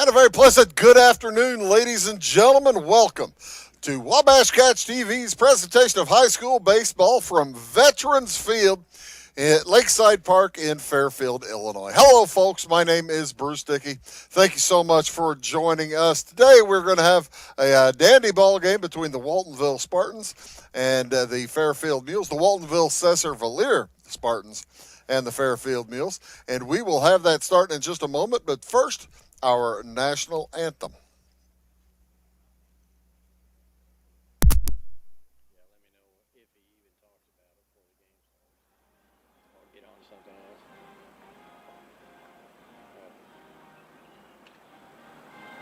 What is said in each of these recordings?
And a very pleasant good afternoon, ladies and gentlemen. Welcome to Wabash Catch TV's presentation of high school baseball from Veterans Field at Lakeside Park in Fairfield, Illinois. Hello, folks. My name is Bruce Dickey. Thank you so much for joining us. Today, we're going to have a dandy ball game between the Waltonville Spartans and the Fairfield Mules. The Waltonville Cesar-Valier Spartans and the Fairfield Mules. And we will have that starting in just a moment. But first, our national anthem.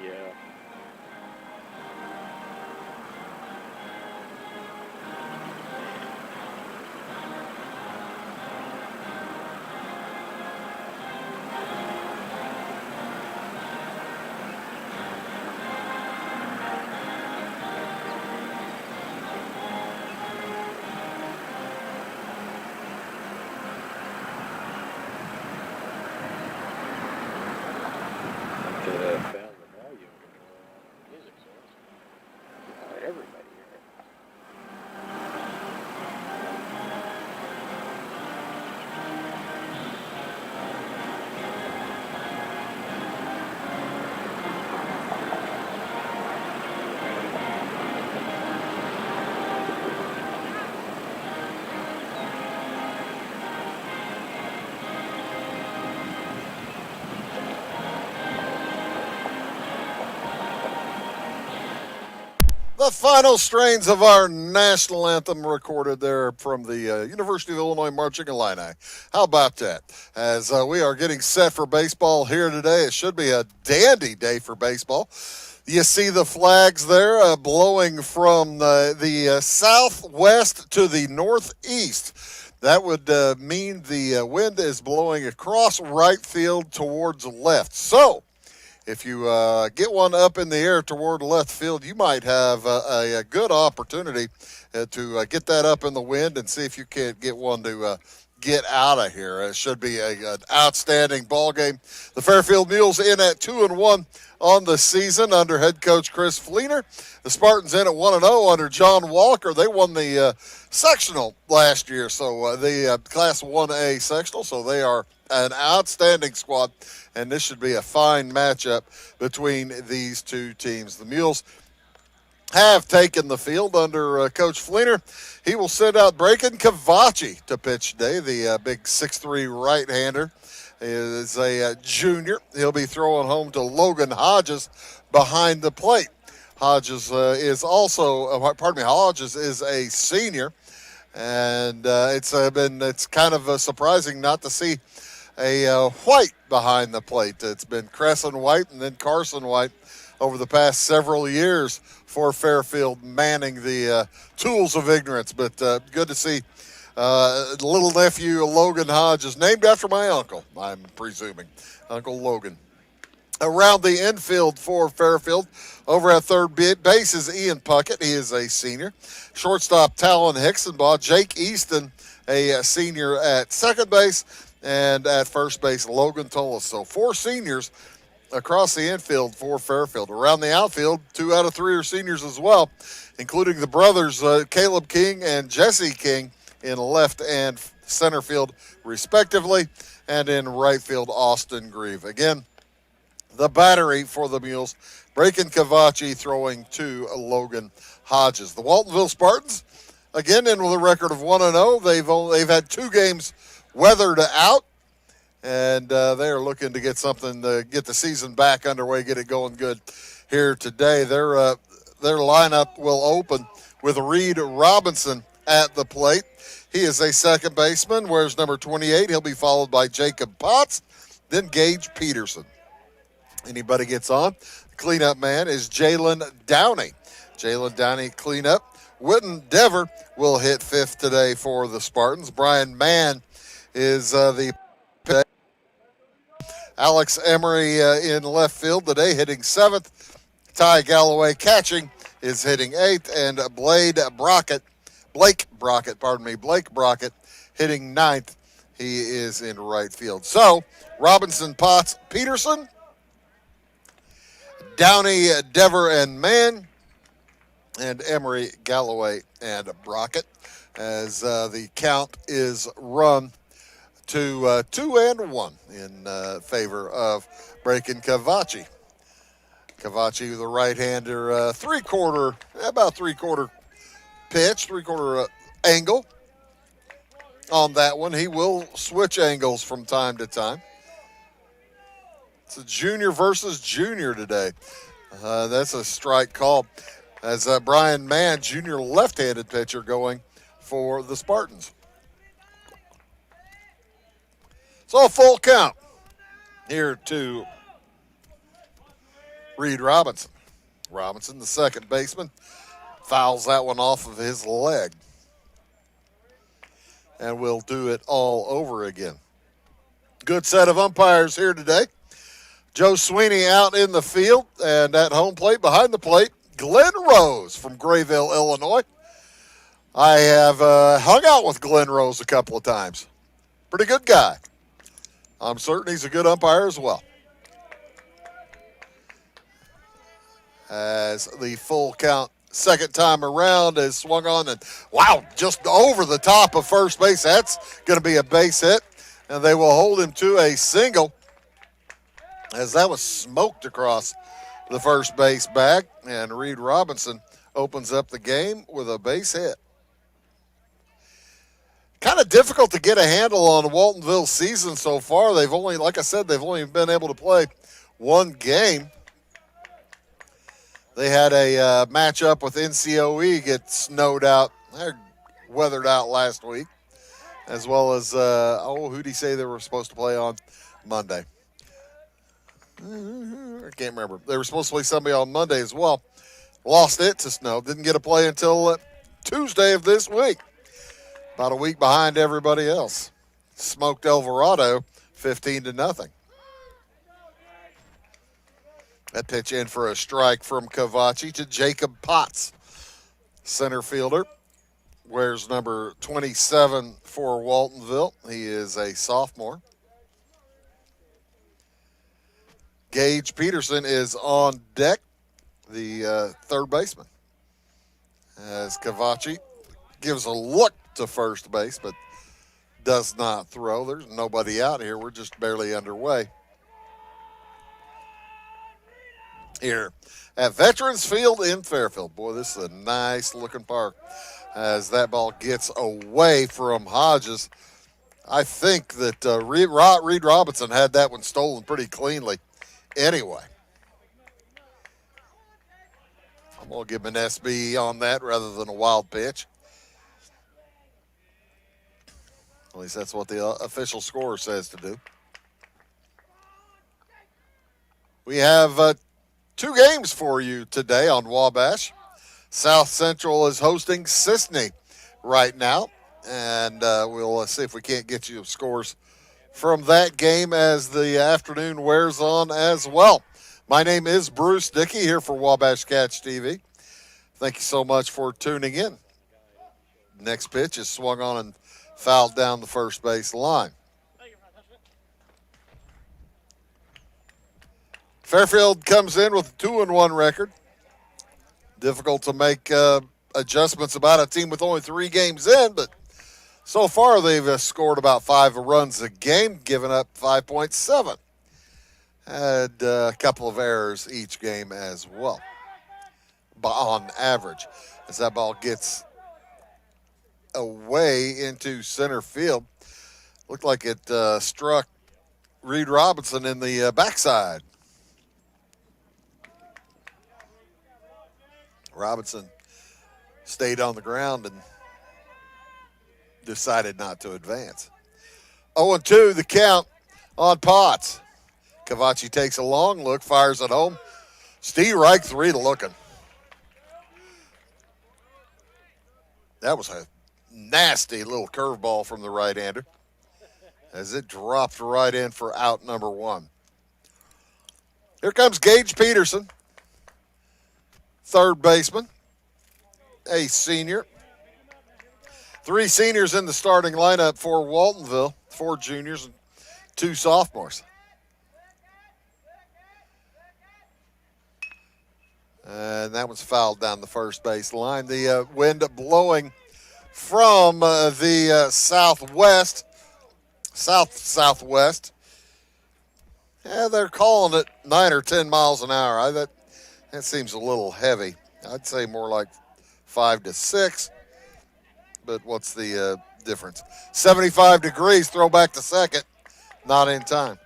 Yeah. Found the volume control on the music source. Everybody hear it. The final strains of our national anthem recorded there from the University of Illinois Marching Illini. How about that? As we are getting set for baseball here today, it should be a dandy day for baseball. You see the flags there blowing from the southwest to the northeast. That would mean the wind is blowing across right field towards left. So, if you get one up in the air toward left field, you might have a good opportunity to get that up in the wind and see if you can't get one to get out of here. It should be an outstanding ball game. The Fairfield Mules in at 2-1 on the season under head coach Chris Fleener. The Spartans in at 1-0 under John Walker. They won the sectional last year, so the Class 1A sectional, so they are an outstanding squad, and this should be a fine matchup between these two teams. The Mules have taken the field under Coach Fleener. He will send out Braken Cavacci to pitch today. The big 6'3" right-hander is a junior. He'll be throwing home to Logan Hodges behind the plate. Hodges is a senior, and it's kind of surprising not to see a White behind the plate. It's been Crescent White and then Carson White over the past several years for Fairfield manning the tools of ignorance. But good to see little nephew Logan Hodges, named after my uncle, I'm presuming, Uncle Logan. Around the infield for Fairfield, over at third base is Ian Puckett. He is a senior. Shortstop Talon Hixenbaugh. Jake Easton, a senior at second base. And at first base, Logan Tullis. So 4 seniors across the infield for Fairfield. Around the outfield, 2 out of 3 are seniors as well, including the brothers Caleb King and Jesse King in left and center field, respectively. And in right field, Austin Grieve. Again, the battery for the Mules, Braken Cavacci throwing to Logan Hodges. The Waltonville Spartans, again, in with a record of 1-0. They've had 2 games weathered out, and they are looking to get something to get the season back underway, get it going good here today. Their lineup will open with Reed Robinson at the plate. He is a second baseman, wears number 28. He'll be followed by Jacob Potts, then Gage Peterson. Anybody gets on. The cleanup man is Jalen Downey. Jalen Downey cleanup. Witten Dever will hit 5th today for the Spartans. Brian Mann is the Alex Emery in left field today, hitting 7th. Ty Galloway catching is hitting 8th, and Blake Brockett hitting 9th. He is in right field. So, Robinson, Potts, Peterson, Downey, Dever, and Mann, and Emery, Galloway, and Brockett, as the count is run to 2-1 in favor of Breakin' Cavachi. Cavachi, the right-hander, about three-quarter pitch, three-quarter angle on that one. He will switch angles from time to time. It's a junior versus junior today. That's a strike call as Brian Mann, junior left-handed pitcher, going for the Spartans. So a full count here to Reed Robinson. Robinson, the second baseman, fouls that one off of his leg. And we'll do it all over again. Good set of umpires here today. Joe Sweeney out in the field, and at home plate, behind the plate, Glenn Rose from Grayville, Illinois. I have hung out with Glenn Rose a couple of times. Pretty good guy. I'm certain he's a good umpire as well. As the full count second time around is swung on, and wow, just over the top of first base. That's going to be a base hit, and they will hold him to a single as that was smoked across the first base bag, and Reed Robinson opens up the game with a base hit. Kind of difficult to get a handle on the Waltonville season so far. They've only, like I said, they've only been able to play one game. They had a matchup with NCOE get snowed out, weathered out last week, as well as, who did he say they were supposed to play on Monday? I can't remember. They were supposed to play somebody on Monday as well. Lost it to snow. Didn't get a play until Tuesday of this week. About a week behind everybody else. Smoked Alvarado 15-0. That pitch in for a strike from Cavachi to Jacob Potts. Center fielder. Wears number 27 for Waltonville. He is a sophomore. Gage Peterson is on deck, the third baseman. As Cavachi gives a look to first base, but does not throw. There's nobody out here. We're just barely underway. Here at Veterans Field in Fairfield. Boy, this is a nice-looking park as that ball gets away from Hodges. I think that Reed Robinson had that one stolen pretty cleanly. Anyway, I'm going to give him an SB on that rather than a wild pitch. At least that's what the official scorer says to do. We have two games for you today on Wabash. South Central is hosting Sisney right now, and we'll see if we can't get you scores from that game as the afternoon wears on as well. My name is Bruce Dickey here for Wabash Catch TV. Thank you so much for tuning in. Next pitch is swung on and fouled down the first base line. Fairfield comes in with a 2-1 record. Difficult to make adjustments about a team with only 3 games in, but so far they've scored about 5 runs a game, giving up 5.7. Had a couple of errors each game as well, but on average, as that ball gets away into center field. Looked like it struck Reed Robinson in the backside. Robinson stayed on the ground and decided not to advance. 0-2 the count on Potts. Cavachi takes a long look, fires it home. Steve Reich 3 to looking. That was a nasty little curveball from the right-hander as it dropped right in for out number 1. Here comes Gage Peterson, third baseman, a senior. 3 seniors in the starting lineup for Waltonville, 4 juniors and 2 sophomores. And that was fouled down the first base line. The wind blowing from the southwest, southwest. Yeah, they're calling it 9 or 10 miles an hour. That seems a little heavy. I'd say more like 5 to 6. But what's the difference? 75 degrees, throw back to second. Not in time.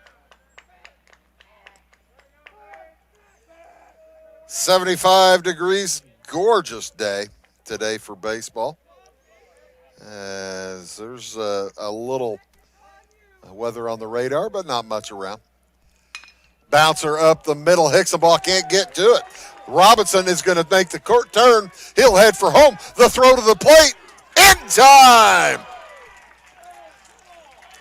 75 degrees, gorgeous day today for baseball. As there's a little weather on the radar, but not much around. Bouncer up the middle. Hicksaball can't get to it. Robinson is going to make the court turn. He'll head for home. The throw to the plate. In time.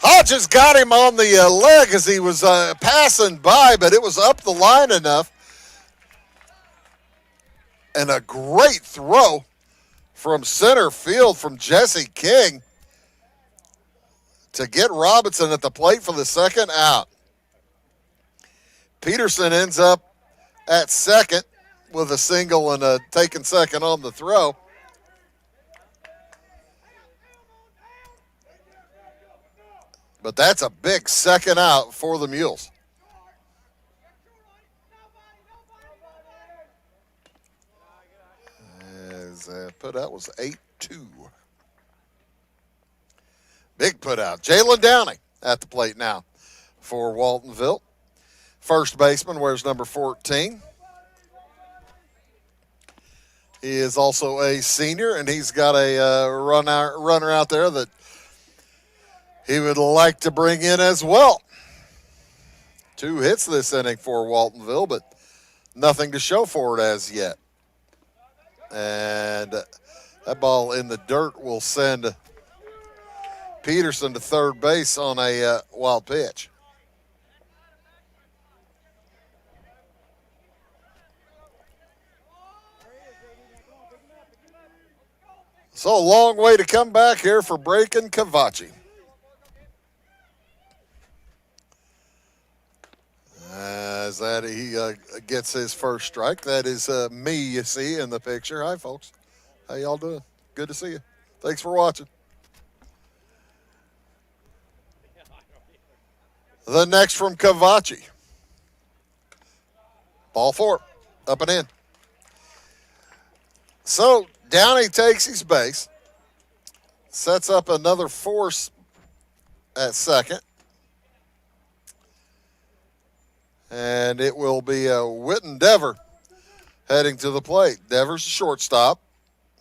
Hodges got him on the leg as he was passing by, but it was up the line enough. And a great throw from center field from Jesse King to get Robinson at the plate for the second out. Peterson ends up at second with a single and a taken second on the throw. But that's a big second out for the Mules. As put out was 8-2. Big put out. Jalen Downey at the plate now for Waltonville. First baseman wears number 14. He is also a senior, and he's got a runner out there that he would like to bring in as well. 2 hits this inning for Waltonville, but nothing to show for it as yet. And that ball in the dirt will send Peterson to third base on a wild pitch. So a long way to come back here for Braken Cavachi. As that he gets his first strike. That is me you see in the picture. Hi, folks. How y'all doing? Good to see you. Thanks for watching. The next from Cavachi. Ball 4. Up and in. So Downey takes his base. Sets up another force at second. And it will be Witten Dever heading to the plate. Devers, shortstop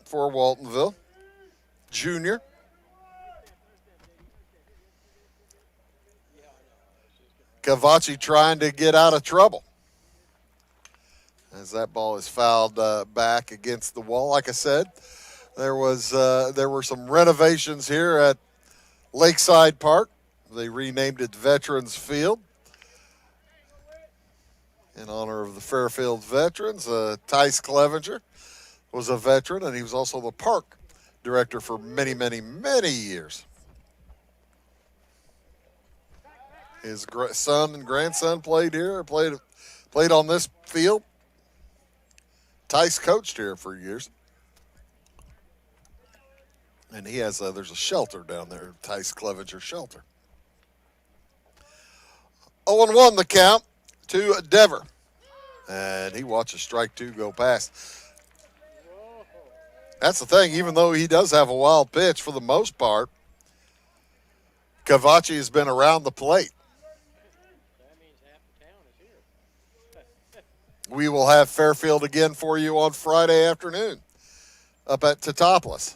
for Waltonville. Junior. Cavachi trying to get out of trouble. As that ball is fouled back against the wall. Like I said, there were some renovations here at Lakeside Park. They renamed it Veterans Field in honor of the Fairfield veterans. Tice Clevenger was a veteran, and he was also the park director for many, many, many years. His son and grandson played here, played on this field. Tice coached here for years. And he has there's a shelter down there, Tice Clevenger Shelter. 0-1 the count to Dever. And he watches strike 2 go past. That's the thing, even though he does have a wild pitch for the most part, Cavachi has been around the plate. That means half the town is here. We will have Fairfield again for you on Friday afternoon up at Teutopolis.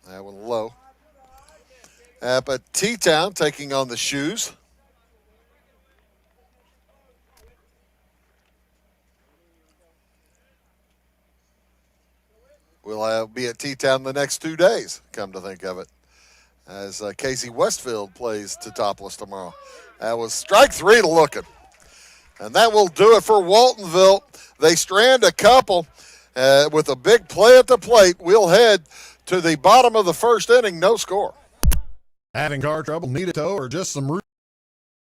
That one low. Up at T-Town taking on the Shoes. We'll be at T-Town the next 2 days, come to think of it, as Casey Westfield plays Teutopolis tomorrow. That was strike 3 to Looking. And that will do it for Waltonville. They strand a couple with a big play at the plate. We'll head to the bottom of the first inning, no score. Having car trouble, need a tow, or just some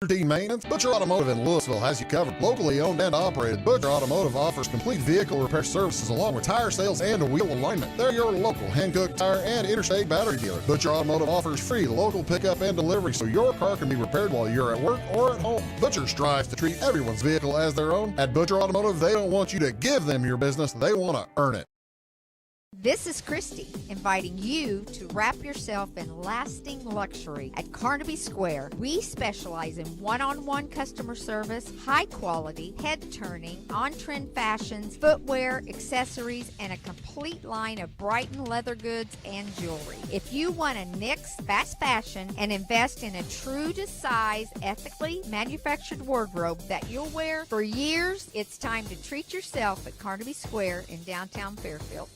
Routine maintenance, Butcher Automotive in Louisville has you covered. Locally owned and operated, Butcher Automotive offers complete vehicle repair services along with tire sales and wheel alignment. They're your local Hankook tire and interstate battery dealer. Butcher Automotive offers free local pickup and delivery so your car can be repaired while you're at work or at home. Butcher strives to treat everyone's vehicle as their own. At Butcher Automotive, they don't want you to give them your business, they want to earn it. This is Christy, inviting you to wrap yourself in lasting luxury at Carnaby Square. We specialize in one-on-one customer service, high quality, head-turning, on-trend fashions, footwear, accessories, and a complete line of Brighton leather goods and jewelry. If you want to nix fast fashion and invest in a true-to-size, ethically manufactured wardrobe that you'll wear for years, it's time to treat yourself at Carnaby Square in downtown Fairfield.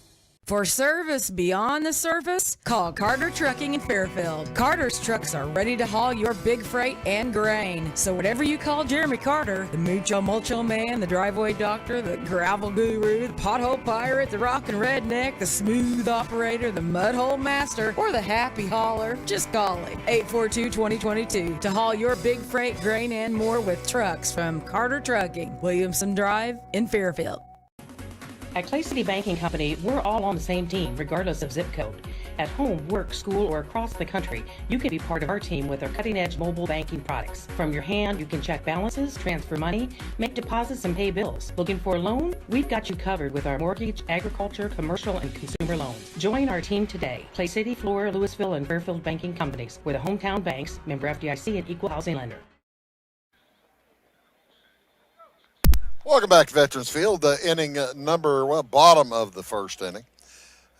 For service beyond the surface, call Carter Trucking in Fairfield. Carter's trucks are ready to haul your big freight and grain. So whatever you call Jeremy Carter, the Mucho Mulcho Man, the driveway doctor, the gravel guru, the pothole pirate, the rockin' redneck, the smooth operator, the mudhole master, or the happy hauler, just call him. 842-2022 to haul your big freight, grain, and more with trucks from Carter Trucking, Williamson Drive in Fairfield. At Clay City Banking Company, we're all on the same team, regardless of zip code. At home, work, school, or across the country, you can be part of our team with our cutting-edge mobile banking products. From your hand, you can check balances, transfer money, make deposits, and pay bills. Looking for a loan? We've got you covered with our mortgage, agriculture, commercial, and consumer loans. Join our team today. Clay City, Flora, Louisville, and Fairfield Banking Companies. We're the hometown banks, member FDIC, and equal housing lender. Welcome back to Veterans Field, inning bottom of the first inning,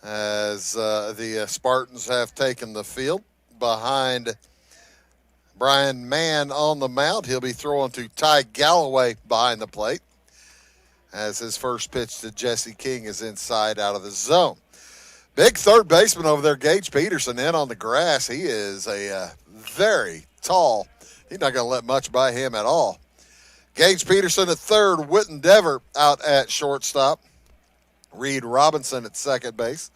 as the Spartans have taken the field behind Brian Mann on the mound. He'll be throwing to Ty Galloway behind the plate, as his first pitch to Jesse King is inside out of the zone. Big third baseman over there, Gage Peterson, in on the grass. He is a very tall. He's not going to let much by him at all. Gage Peterson at third, Witten Dever out at shortstop, Reed Robinson at second base,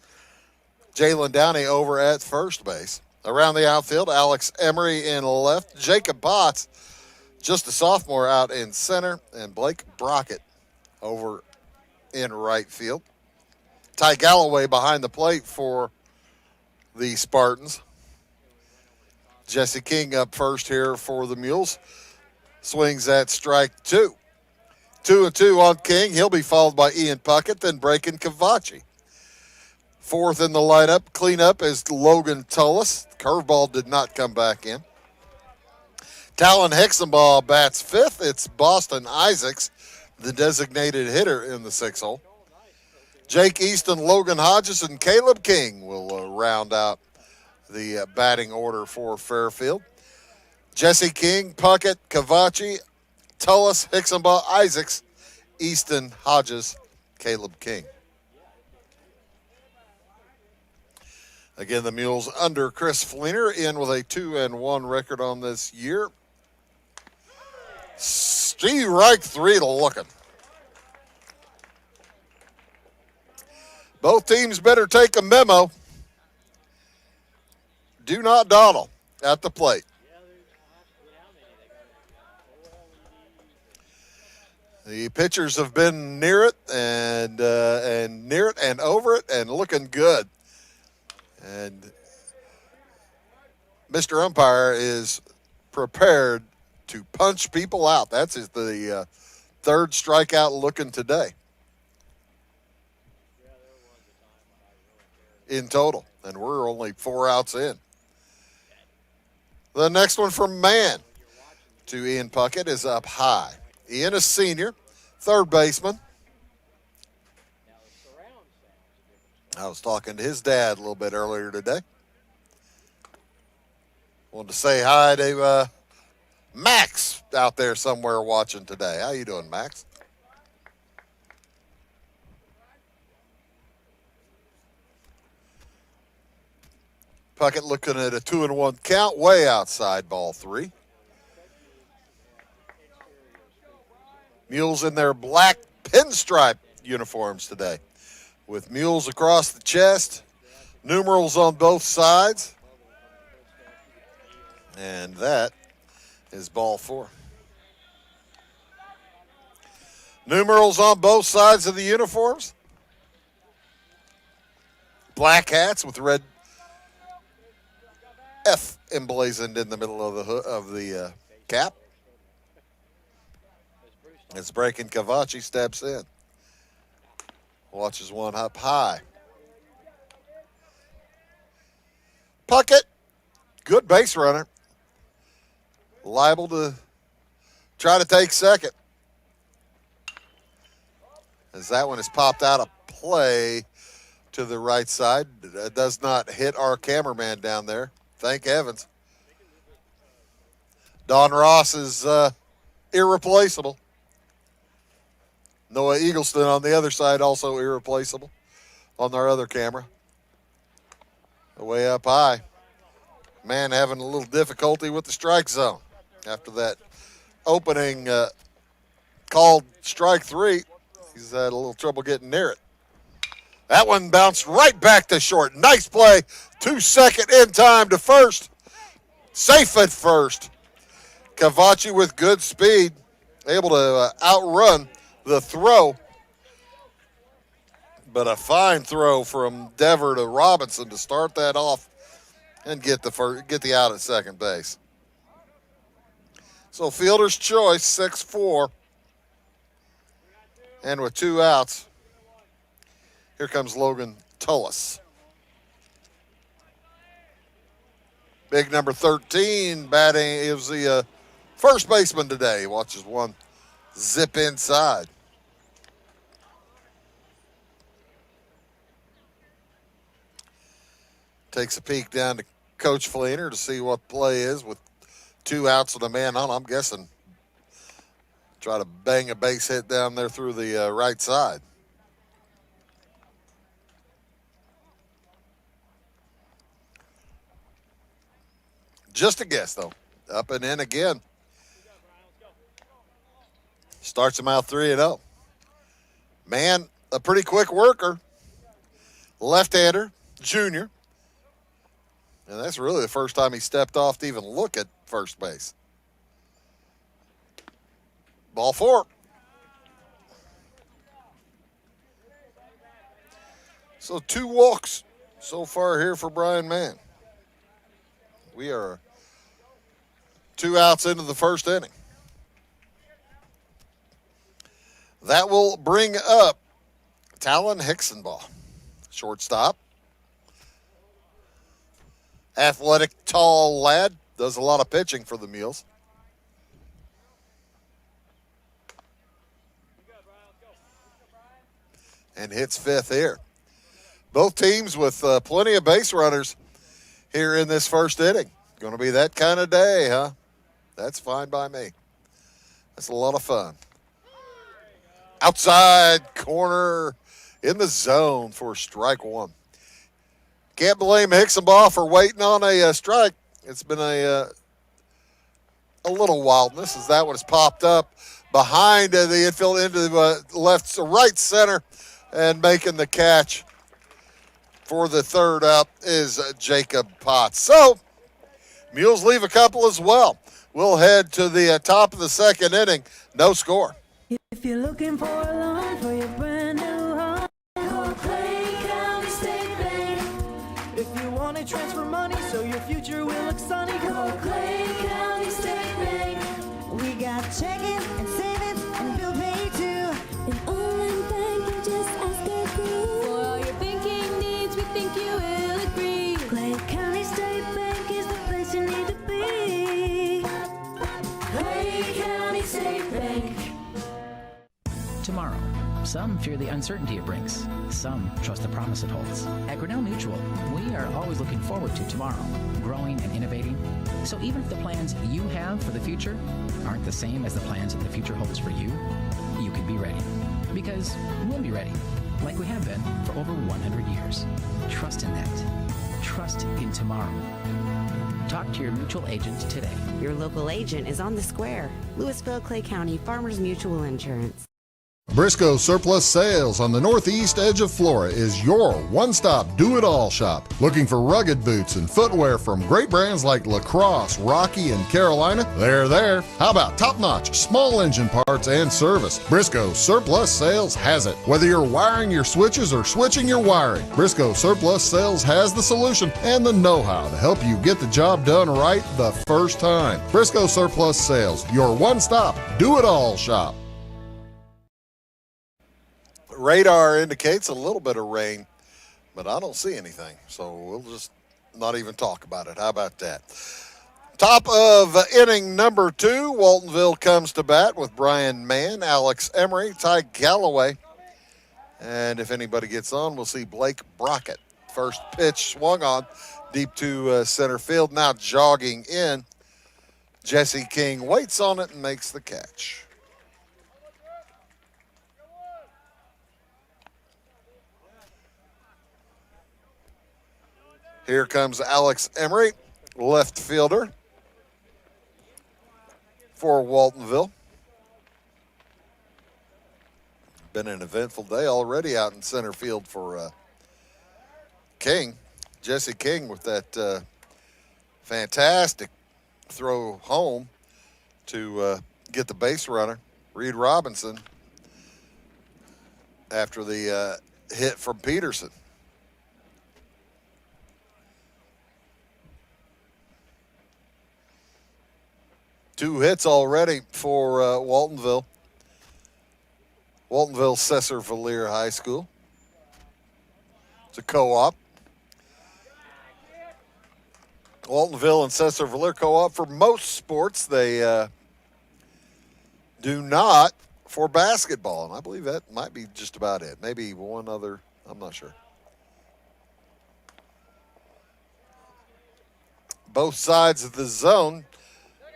Jalen Downey over at first base. Around the outfield, Alex Emery in left, Jacob Potts, just a sophomore, out in center, and Blake Brockett over in right field. Ty Galloway behind the plate for the Spartans. Jesse King up first here for the Mules. Swings at strike two. 2-2 on King. He'll be followed by Ian Puckett, then Braken Cavachi. Fourth in the lineup, cleanup, is Logan Tullis. Curveball did not come back in. Talon Hexenbaugh bats fifth. It's Boston Isaacs, the designated hitter in the 6-hole. Jake Easton, Logan Hodges, and Caleb King will round out the batting order for Fairfield. Jesse King, Puckett, Cavachi, Tullis, Hixenbaugh, Isaacs, Easton, Hodges, Caleb King. Again, the Mules under Chris Fleener, in with a 2-1 record on this year. Steve Reich, 3 to looking. Both teams better take a memo. Do not dawdle at the plate. The pitchers have been near it and near it and over it and looking good. And Mr. Umpire is prepared to punch people out. That's the third strikeout looking today in total. And we're only 4 outs in. The next one from Mann to Ian Puckett is up high. Ian, a senior, third baseman. I was talking to his dad a little bit earlier today. Wanted to say hi to Max out there somewhere watching today. How you doing, Max? Puckett looking at a 2-1 count, way outside ball 3. Mules in their black pinstripe uniforms today, with mules across the chest, numerals on both sides. And that is ball 4. Numerals on both sides of the uniforms. Black hats with red F emblazoned in the middle of the cap. As Breaking Cavachi steps in. Watches one up high. Puckett, good base runner. Liable to try to take second. As that one is popped out of play to the right side. It does not hit our cameraman down there. Thank heavens. Don Ross is irreplaceable. Noah Eagleston on the other side, also irreplaceable on our other camera. Way up high. Man having a little difficulty with the strike zone after that opening called strike 3. He's had a little trouble getting near it. That one bounced right back to short. Nice play. 2-second in time to first. Safe at first. Cavachi with good speed. Able to outrun the throw. But a fine throw from Dever to Robinson to start that off and get the out at second base. So fielder's choice, 6-4. And with 2 outs, here comes Logan Tullis. Big number 13 batting is the first baseman today. Watches one zip inside. Takes a peek down to Coach Fleener to see what play is with 2 outs and a man on. I'm guessing try to bang a base hit down there through the right side. Just a guess, though. Up and in again. Starts him out 3-0. Man, a pretty quick worker. Left-hander, junior. And that's really the first time he stepped off to even look at first base. Ball 4. So 2 walks so far here for Brian Mann. We are 2 outs into the first inning. That will bring up Talon Hicksonbaugh, shortstop. Athletic, tall lad, does a lot of pitching for the Mules. And hits 5th here. Both teams with plenty of base runners here in this first inning. Going to be that kind of day, huh? That's fine by me. That's a lot of fun. Outside corner in the zone for strike 1. Can't blame Hicksonbaugh for waiting on a strike. It's been a little wildness as that one has popped up behind the infield into the right center, and making the catch for the third out is Jacob Potts. So Mules leave a couple as well. We'll head to the top of the second inning. No score. If you're looking for a loan for your brand new home, call Clay County State Bank. If you want to transfer money so your future will look sunny, call Clay County State Bank. We got checking and savings and bill pay too. An online bank, just ask a crew. For all your banking needs, we think you will agree. Clay County State Bank is the place you need to be. Clay County State Bank. Tomorrow. Some fear the uncertainty it brings. Some trust the promise it holds. At Grinnell Mutual, we are always looking forward to tomorrow, growing and innovating. So even if the plans you have for the future aren't the same as the plans that the future holds for you, you can be ready. Because we'll be ready, like we have been for over 100 years. Trust in that. Trust in tomorrow. Talk to your mutual agent today. Your local agent is on the square. Louisville, Clay County Farmers Mutual Insurance. Briscoe Surplus Sales on the northeast edge of Flora is your one-stop do-it-all shop. Looking for rugged boots and footwear from great brands like Lacrosse, Rocky, and Carolina? They're there. How about top-notch small engine parts and service? Briscoe Surplus Sales has it. Whether you're wiring your switches or switching your wiring, Briscoe Surplus Sales has the solution and the know-how to help you get the job done right the first time. Briscoe Surplus Sales, your one-stop do-it-all shop. Radar indicates a little bit of rain, but I don't see anything, so we'll just not even talk about it. How about that? Top of inning number 2, Waltonville comes to bat with Brian Mann, Alex Emery, Ty Galloway, and if anybody gets on, we'll see Blake Brockett. First pitch swung on deep to center field, now jogging in. Jesse King waits on it and makes the catch. Here comes Alex Emery, left fielder for Waltonville. Been an eventful day already out in center field for King. Jesse King with that fantastic throw home to get the base runner. Reed Robinson after the hit from Peterson. Two hits already for Waltonville. Waltonville Cesar Valier High School. It's a co-op. Waltonville and Cesar Valier co-op for most sports. They do not for basketball, and I believe that might be just about it. Maybe one other, I'm not sure. Both sides of the zone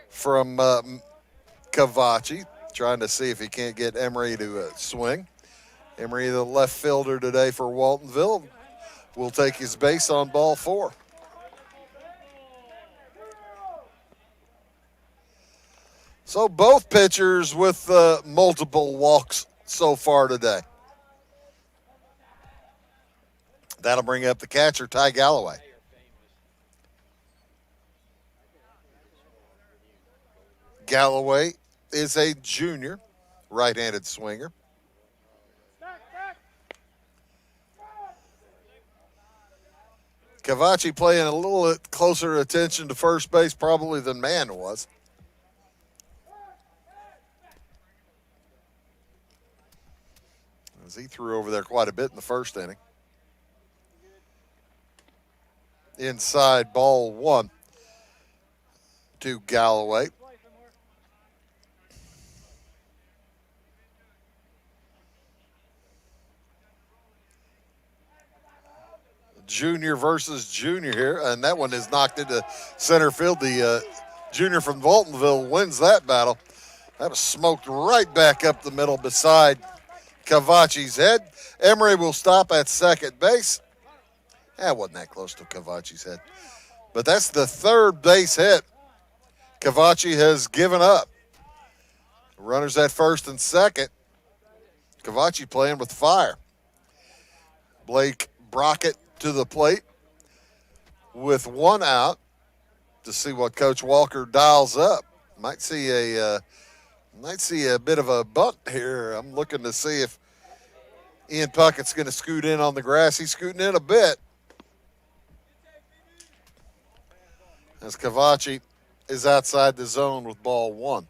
from Cavachi, trying to see if he can't get Emery to swing. Emery, the left fielder today for Waltonville, will take his base on ball 4. So both pitchers with multiple walks so far today. That'll bring up the catcher, Ty Galloway. Galloway is a junior, right-handed swinger. Cavachi playing a little closer attention to first base probably than Mann was. As he threw over there quite a bit in the first inning. Inside ball 1 to Galloway. Junior versus junior here, and that one is knocked into center field. The junior from Waltonville wins that battle. That was smoked right back up the middle beside Cavachi's head. Emery will stop at second base. That wasn't that close to Cavachi's head. But that's the third base hit Cavachi has given up. Runners at first and second. Cavachi playing with fire. Blake Brockett to the plate with 1 out to see what Coach Walker dials up. Might see a bit of a bunt here. I'm looking to see if Ian Puckett's going to scoot in on the grass. He's scooting in a bit as Cavachi is outside the zone with ball 1.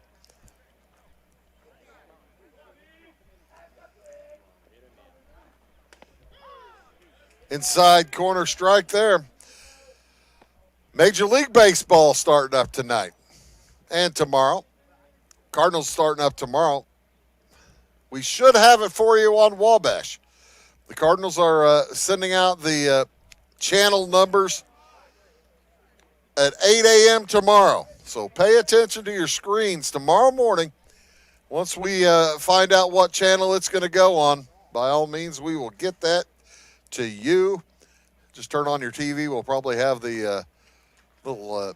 Inside corner strike there. Major League Baseball starting up tonight and tomorrow. Cardinals starting up tomorrow. We should have it for you on Wabash. The Cardinals are sending out the channel numbers at 8 a.m. tomorrow. So pay attention to your screens tomorrow morning. Once we find out what channel it's going to go on, by all means, we will get that to you. Just turn on your TV. We'll probably have the little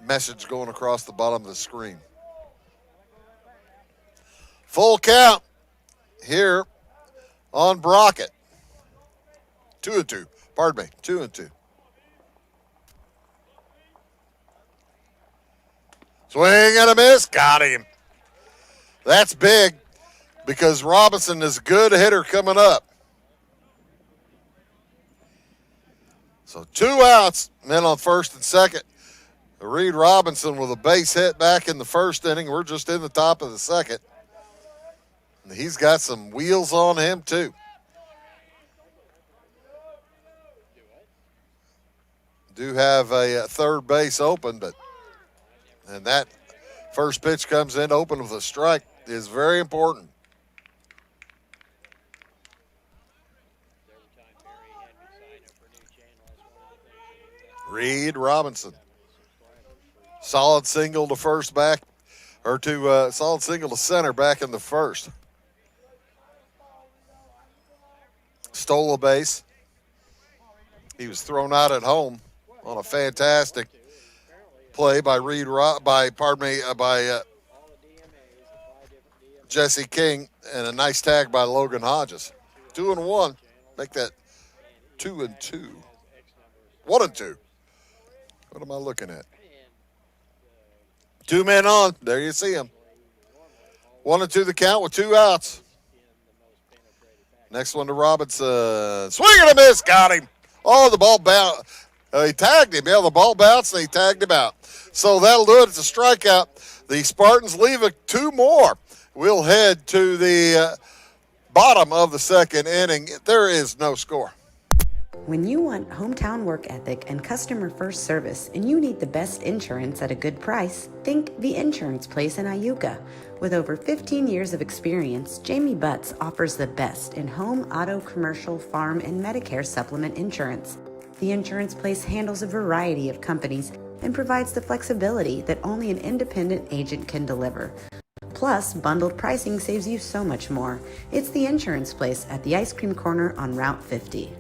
message going across the bottom of the screen. Full count here on Brockett. 2-2. Pardon me. 2-2. Swing and a miss. Got him. That's big because Robinson is a good hitter coming up. So 2 outs, men on first and second. Reed Robinson with a base hit back in the first inning. We're just in the top of the second. And he's got some wheels on him, too. Do have a third base open, and that first pitch comes in open with a strike is very important. Reed Robinson. Solid single to first back, or to solid single to center back in the first. Stole a base. He was thrown out at home on a fantastic play by Jesse King, and a nice tag by Logan Hodges. 2-1. Make that 2-2. 1-2. What am I looking at? 2 men on. There you see him. 1-2 the count with 2 outs. Next one to Robinson. Swing and a miss. Got him. Oh, the ball bounced. He tagged him. Yeah, the ball bounced and he tagged him out. So that'll do it. It's a strikeout. The Spartans leave 2 more. We'll head to the bottom of the second inning. There is no score. When you want hometown work ethic and customer first service and you need the best insurance at a good price, think The Insurance Place in Iuka. With over 15 years of experience, Jamie Butts offers the best in home, auto, commercial, farm, and Medicare supplement insurance. The Insurance Place handles a variety of companies and provides the flexibility that only an independent agent can deliver. Plus, bundled pricing saves you so much more. It's The Insurance Place at the Ice Cream Corner on Route 50.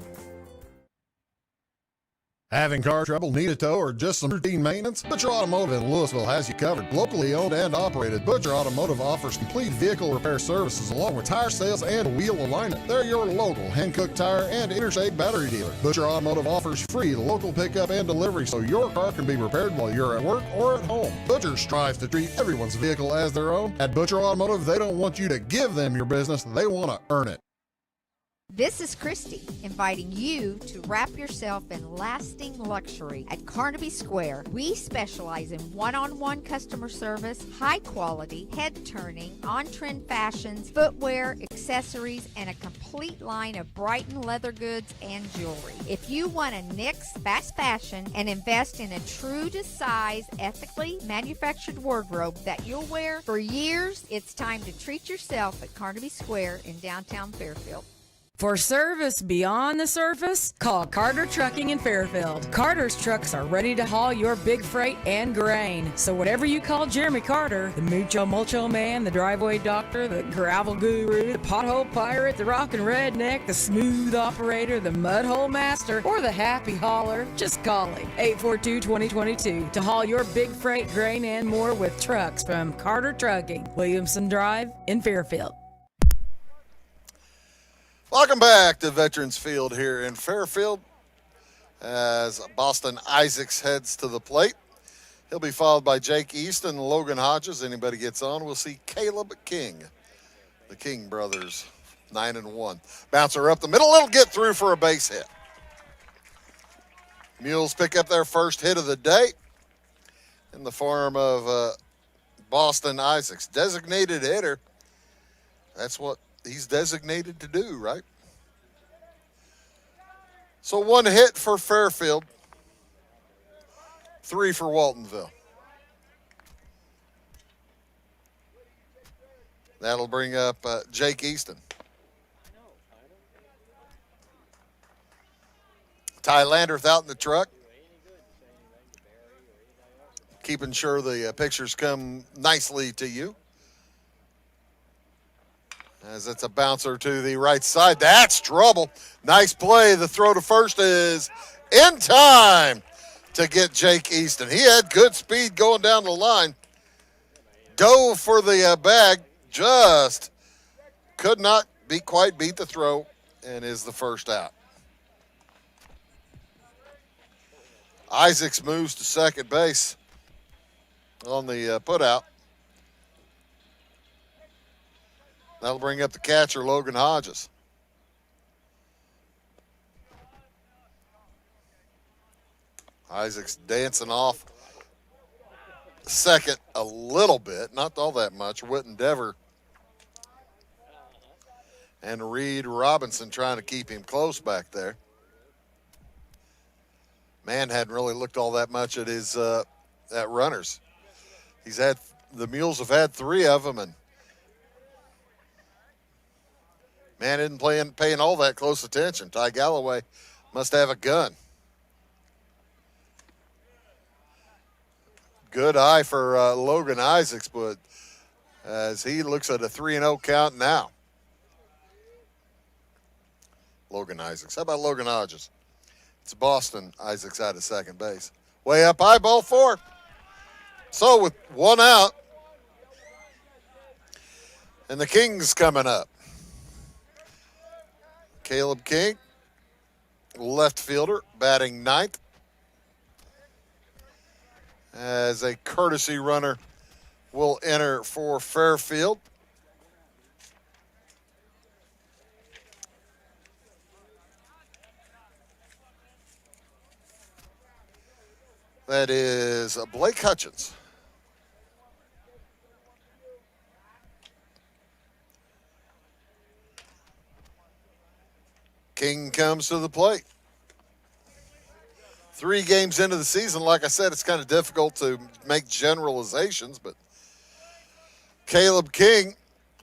Having car trouble, need a tow, or just some routine maintenance? Butcher Automotive in Louisville has you covered. Locally owned and operated, Butcher Automotive offers complete vehicle repair services along with tire sales and wheel alignment. They're your local Hankook tire and Interstate battery dealer. Butcher Automotive offers free local pickup and delivery so your car can be repaired while you're at work or at home. Butcher strives to treat everyone's vehicle as their own. At Butcher Automotive, they don't want you to give them your business, they want to earn it. This is Christy, inviting you to wrap yourself in lasting luxury at Carnaby Square. We specialize in one-on-one customer service, high quality, head-turning, on-trend fashions, footwear, accessories, and a complete line of Brighton leather goods and jewelry. If you want to nix fast fashion and invest in a true-to-size, ethically manufactured wardrobe that you'll wear for years, it's time to treat yourself at Carnaby Square in downtown Fairfield. For service beyond the surface, call Carter Trucking in Fairfield. Carter's trucks are ready to haul your big freight and grain. So whatever you call Jeremy Carter, the Mucho Mulcho Man, the driveway doctor, the gravel guru, the pothole pirate, the rockin' redneck, the smooth operator, the mudhole master, or the happy hauler, just call him. 842-2022 to haul your big freight, grain, and more with trucks from Carter Trucking, Williamson Drive in Fairfield. Welcome back to Veterans Field here in Fairfield as Boston Isaacs heads to the plate. He'll be followed by Jake Easton and Logan Hodges. Anybody gets on, we'll see Caleb King. The King brothers, 9-1. Bouncer up the middle. It'll get through for a base hit. Mules pick up their first hit of the day in the form of Boston Isaacs. Designated hitter. That's what he's designated to do, right? So 1 hit for Fairfield, 3 for Waltonville. That'll bring up Jake Easton. Ty Landreth out in the truck, keeping sure the pictures come nicely to you. As it's a bouncer to the right side. That's trouble. Nice play. The throw to first is in time to get Jake Easton. He had good speed going down the line. Go for the bag. Just could not quite beat the throw and is the first out. Isaacs moves to second base on the putout. That'll bring up the catcher, Logan Hodges. Isaacs dancing off second a little bit, not all that much. Whitten Dever and Reed Robinson trying to keep him close back there. Man hadn't really looked all that much at his at runners. The Mules have had 3 of them, and man isn't paying all that close attention. Ty Galloway must have a gun. Good eye for Logan Isaacs, but as he looks at a 3-0 count now. Logan Isaacs. How about Logan Hodges? It's Boston. Isaacs out of second base. Way up high, ball 4. So with 1 out, and the Kings coming up. Caleb King, left fielder, batting 9th. As a courtesy runner will enter for Fairfield. That is Blake Hutchins. King comes to the plate. 3 games into the season, like I said, it's kind of difficult to make generalizations, but Caleb King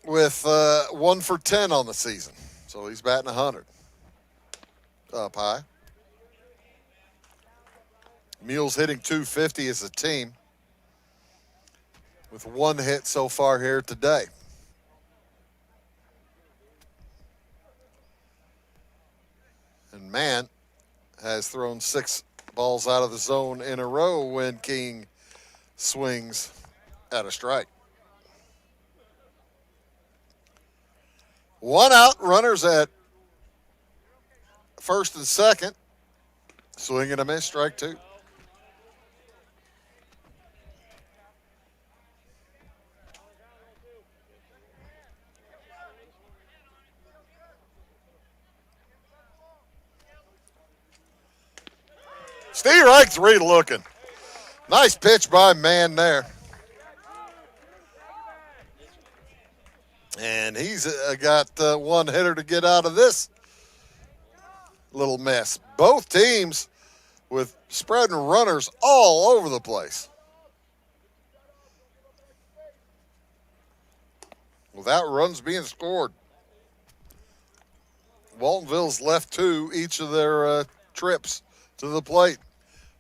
with 1 for 10 on the season. So he's batting 100. Up high. Mules hitting .250 as a team with 1 hit so far here today. And man has thrown 6 balls out of the zone in a row when King swings at a strike. 1 out, runners at first and second. Swing and a miss, strike 2. Steve Reich's re-looking. Nice pitch by man there. And he's got 1 hitter to get out of this little mess. Both teams with spreading runners all over the place. Without runs being scored. Waltonville's left 2 each of their trips to the plate.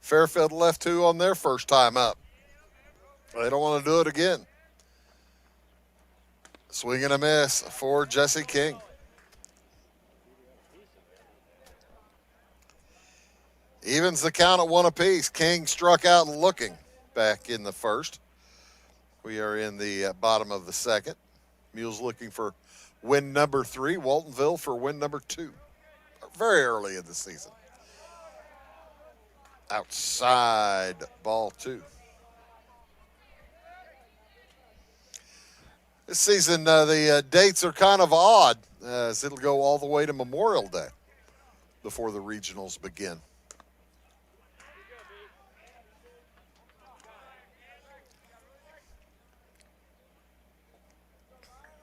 Fairfield left 2 on their first time up. They don't want to do it again. Swing and a miss for Jesse King. Evens the count at 1 apiece. King struck out looking back in the first. We are in the bottom of the second. Mules looking for win number 3. Waltonville for win number 2. Very early in the season. Outside, ball 2. This season, the dates are kind of odd, as it'll go all the way to Memorial Day before the regionals begin.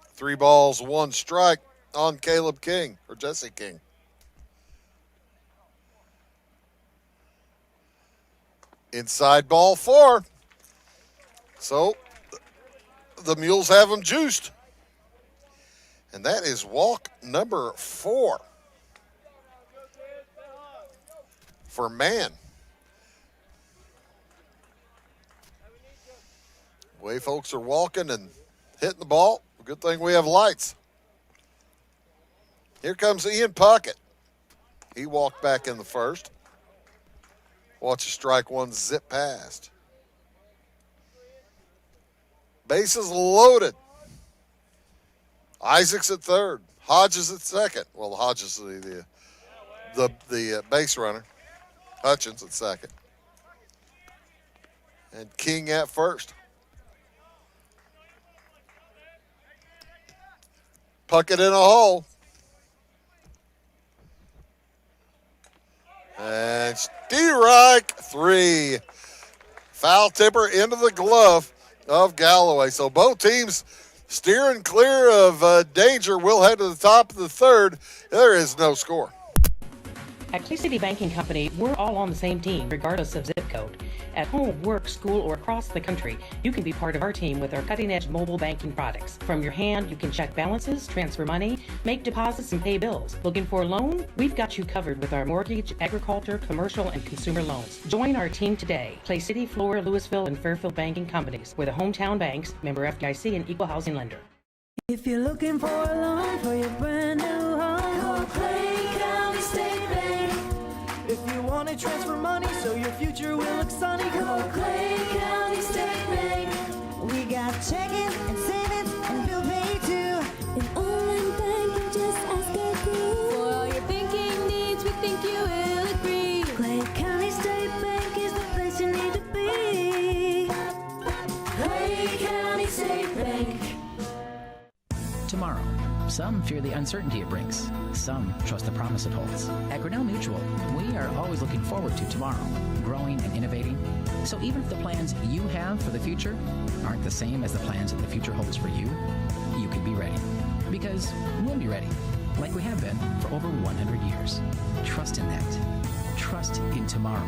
Three balls, 1 strike on Caleb King, or Jesse King. Inside, ball 4. So the Mules have them juiced. And that is walk number 4 for man. The way folks are walking and hitting the ball, good thing we have lights. Here comes Ian Puckett. He walked back in the first. Watch a strike 1 zip past. Bases loaded. Isaacs at third. Hodges at second. Well, Hodges is the base runner. Hutchins at second. And King at first. Puckett in a hole. And Steerike, 3. Foul tipper into the glove of Galloway. So both teams steering clear of danger. We'll head to the top of the third. There is no score. At Clay City Banking Company, we're all on the same team, regardless of zip code. At home, work, school, or across the country, you can be part of our team with our cutting-edge mobile banking products. From your hand, you can check balances, transfer money, make deposits, and pay bills. Looking for a loan? We've got you covered with our mortgage, agriculture, commercial, and consumer loans. Join our team today. Clay City, Flora, Louisville, and Fairfield banking companies. We're the hometown banks, member FDIC, and equal housing lender. If you're looking for a loan for your brand new home, call Clay County State Bank. If you want to transfer money so your future will look sunny, call Clay County State Bank. We got checking and savings and bill pay too. An online bank, just ask our crew. For all your banking needs, we think you will agree. Clay County State Bank is the place you need to be. Clay County State Bank. Tomorrow, some fear the uncertainty it brings. Some trust the promise it holds. At Grinnell Mutual, we are always looking forward to tomorrow, growing and innovating. So even if the plans you have for the future aren't the same as the plans that the future holds for you, you can be ready. Because we'll be ready, like we have been for over 100 years. Trust in that. Trust in tomorrow.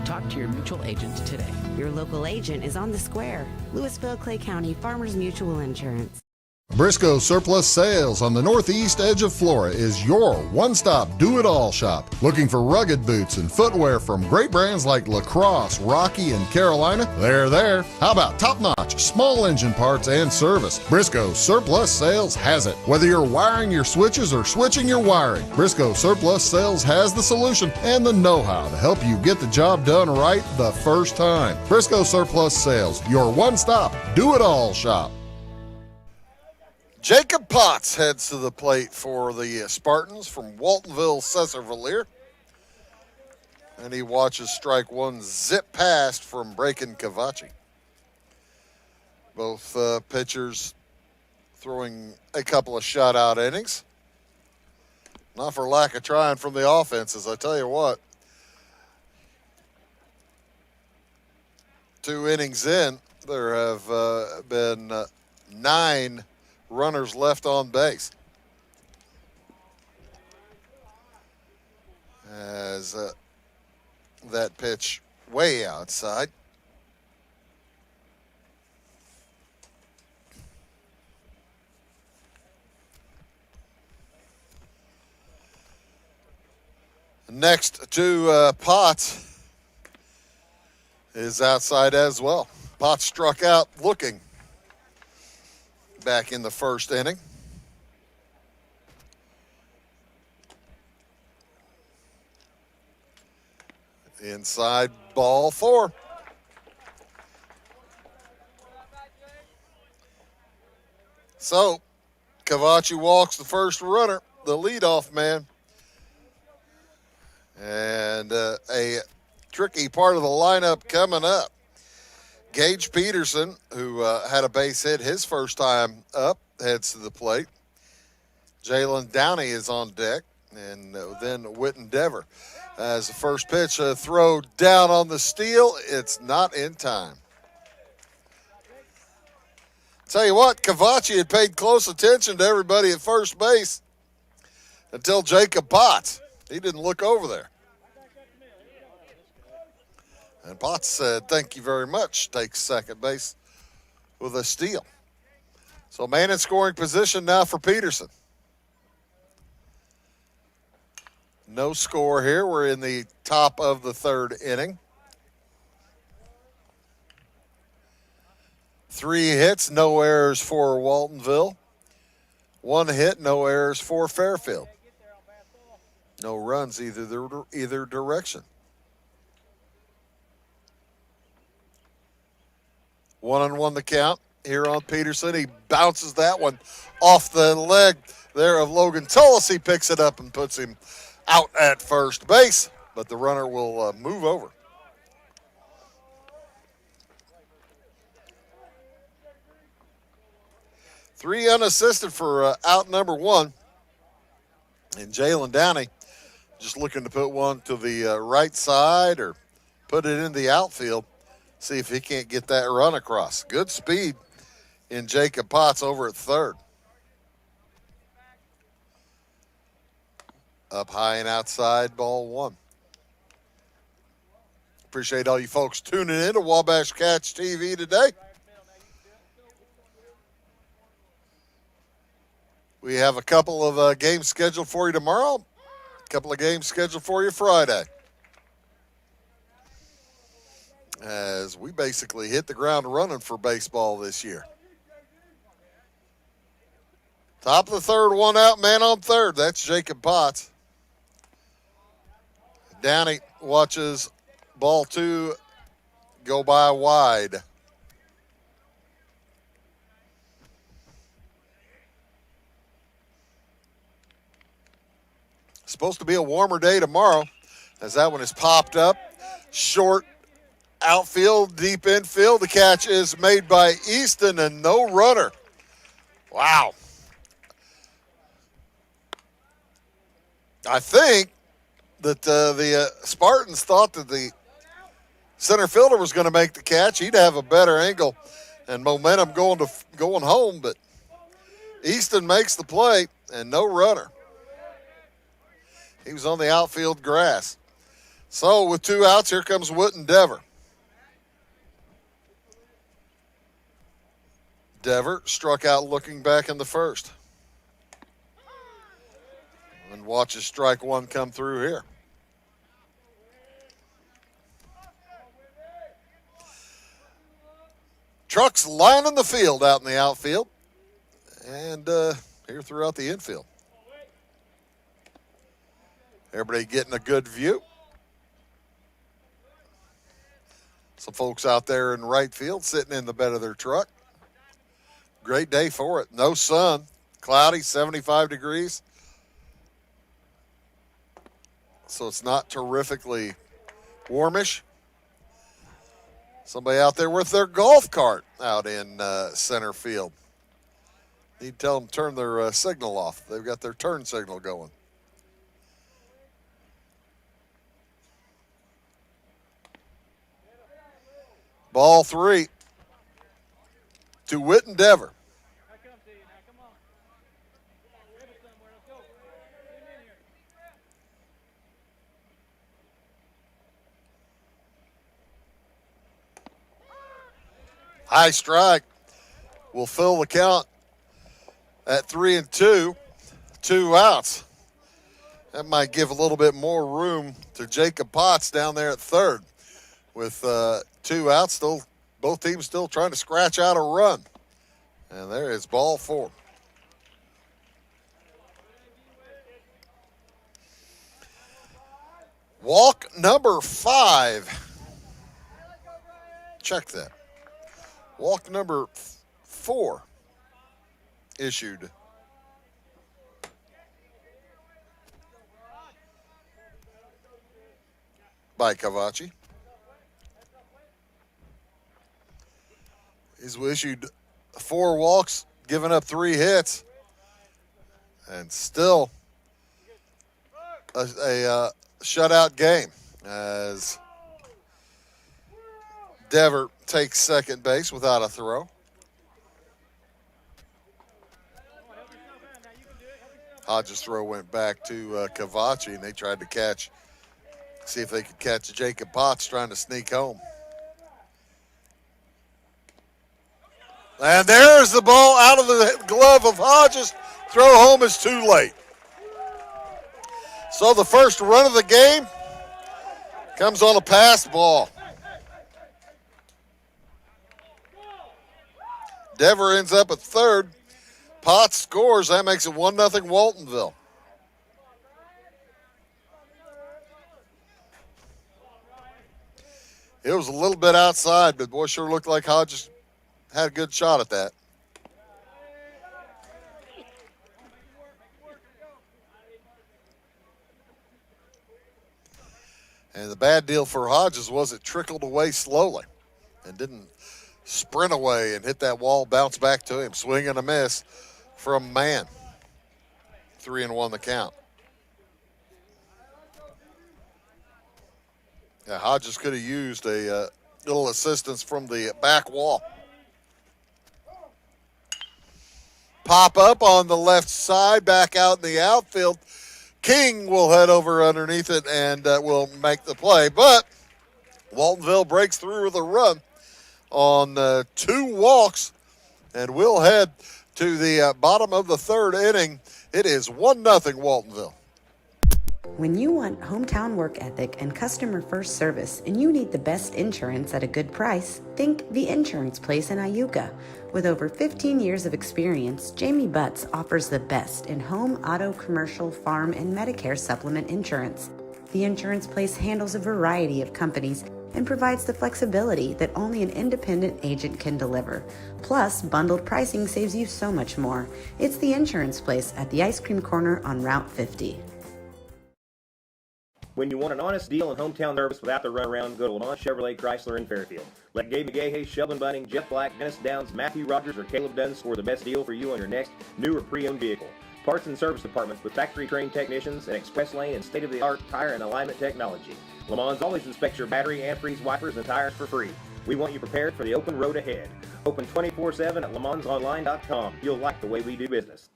Talk to your mutual agent today. Your local agent is on the square. Louisville, Clay County Farmers Mutual Insurance. Briscoe Surplus Sales on the northeast edge of Flora is your one-stop do-it-all shop. Looking for rugged boots and footwear from great brands like Lacrosse, Rocky, and Carolina? They're there. How about top-notch small engine parts and service? Briscoe Surplus Sales has it. Whether you're wiring your switches or switching your wiring, Briscoe Surplus Sales has the solution and the know-how to help you get the job done right the first time. Briscoe Surplus Sales, your one-stop do-it-all shop. Jacob Potts heads to the plate for the Spartans from Waltonville, Cesar-Valliere. And he watches strike one zip past from Braken Cavacci. Both pitchers throwing a couple of shutout innings. Not for lack of trying from the offenses, I tell you what. 2 innings in, there have been 9 runners left on base. As that pitch way outside. Next to Potts is outside as well. Potts struck out looking back in the first inning. Inside ball 4. So, Cavacci walks the first runner, the leadoff man. And a tricky part of the lineup coming up. Gage Peterson, who had a base hit his first time up, heads to the plate. Jalen Downey is on deck, and then Witten Dever. As the first pitch, a throw down on the steal. It's not in time. Tell you what, Cavacci had paid close attention to everybody at first base until Jacob Potts. He didn't look over there. And Potts said, "Thank you very much," takes second base with a steal. So man in scoring position now for Peterson. No score here. We're in the top of the third inning. 3 hits, no errors for Waltonville. 1 hit, no errors for Fairfield. No runs either direction. 1-1 the count here on Peterson. He bounces that one off the leg there of Logan Tullis. He picks it up and puts him out at first base, but the runner will move over. Three unassisted for out number one. And Jalen Downey just looking to put one to the right side or put it in the outfield. See if he can't get that run across. Good speed in Jacob Potts over at third. Up high and outside, ball one. Appreciate all you folks tuning in to Wabash Cats TV today. We have a couple of games scheduled for you tomorrow, a couple of games scheduled for you Friday. As we basically hit the ground running for baseball this year. Top of the third, one out, man on third. That's Jacob Potts. Downey watches ball two go by wide. Supposed to be a warmer day tomorrow as that one is popped up. Short outfield, deep infield. The catch is made by Easton and no runner. Wow. I think that the Spartans thought that the center fielder was going to make the catch. He'd have a better angle and momentum going home, but Easton makes the play and no runner. He was on the outfield grass. So with two outs, here comes Witten Dever. Dever struck out looking back in the first. And watches strike one come through here. Trucks lining the field out in the outfield and here throughout the infield. Everybody getting a good view. Some folks out there in right field sitting in the bed of their truck. Great day for it. No sun. Cloudy, 75 degrees. So it's not terrifically warmish. Somebody out there with their golf cart out in center field. Need to tell them to turn their signal off. They've got their turn signal going. Ball three to Witten Dever. High strike will fill the count at 3-2, 2 outs. That might give a little bit more room to Jacob Potts down there at third. With 2 outs, still both teams still trying to scratch out a run. And there is ball 4. Walk number 5. Check that. Walk number 4 issued. By Cavachi. He's issued 4 walks, giving up 3 hits, and still a shutout game as Dever takes second base without a throw. Hodges' throw went back to Cavachi, and they tried to see if they could catch Jacob Potts trying to sneak home. And there's the ball out of the glove of Hodges. Throw home is too late. So the first run of the game comes on a passed ball. Dever ends up at third. Potts scores. That makes it 1-0 Waltonville. It was a little bit outside, but boy, sure looked like Hodges had a good shot at that. And the bad deal for Hodges was it trickled away slowly and didn't sprint away and hit that wall, bounce back to him. Swing and a miss from Mann. 3-1 the count. Yeah, Hodges could have used a little assistance from the back wall. Pop up on the left side, back out in the outfield. King will head over underneath it and will make the play. But Waltonville breaks through with a run on 2 walks and will head to the bottom of the 3rd inning. It is 1-0 Waltonville. When you want hometown work ethic and customer first service and you need the best insurance at a good price, think The Insurance Place in Iuka. With over 15 years of experience, Jamie Butts offers the best in home, auto, commercial, farm, and Medicare supplement insurance. The Insurance Place handles a variety of companies and provides the flexibility that only an independent agent can deliver. Plus, bundled pricing saves you so much more. It's The Insurance Place at the Ice Cream Corner on Route 50. When you want an honest deal and hometown service without the runaround, go to Lamont Chevrolet Chrysler in Fairfield. Let Gabe McGahey, Sheldon Bunning, Jeff Black, Dennis Downs, Matthew Rogers, or Caleb Dunn score the best deal for you on your next new or pre-owned vehicle. Parts and service departments with factory-trained technicians, an express lane, and state-of-the-art tire and alignment technology. Lamont always inspects your battery, antifreeze, wipers, and tires for free. We want you prepared for the open road ahead. Open 24/7 at LamontsOnline.com. You'll like the way we do business.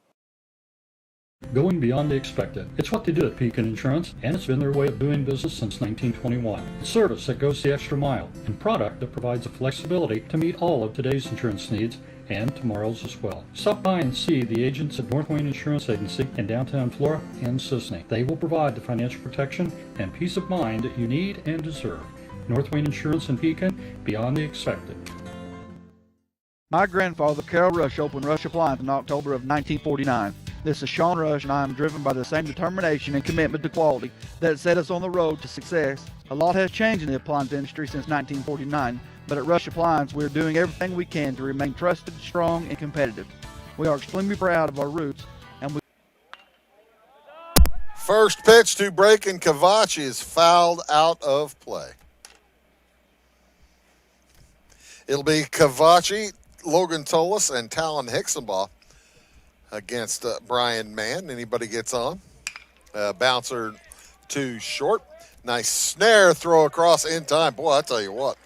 Going beyond the expected. It's what they do at Pekin Insurance, and it's been their way of doing business since 1921. It's service that goes the extra mile, and product that provides the flexibility to meet all of today's insurance needs and tomorrow's as well. Stop by and see the agents at North Wayne Insurance Agency in downtown Flora and Sisney. They will provide the financial protection and peace of mind that you need and deserve. North Wayne Insurance in Pekin, beyond the expected. My grandfather, Carol Rush, opened Rush Appliance in October of 1949. This is Sean Rush, and I am driven by the same determination and commitment to quality that set us on the road to success. A lot has changed in the appliance industry since 1949, but at Rush Appliance, we are doing everything we can to remain trusted, strong, and competitive. We are extremely proud of our roots, and we... First pitch to Braken Cavachi is fouled out of play. It'll be Cavachi, Logan Tolis, and Talon Hicksonbaugh against Brian Mann. Anybody gets on. Bouncer too short. Nice snare throw across in time. Boy, I tell you what.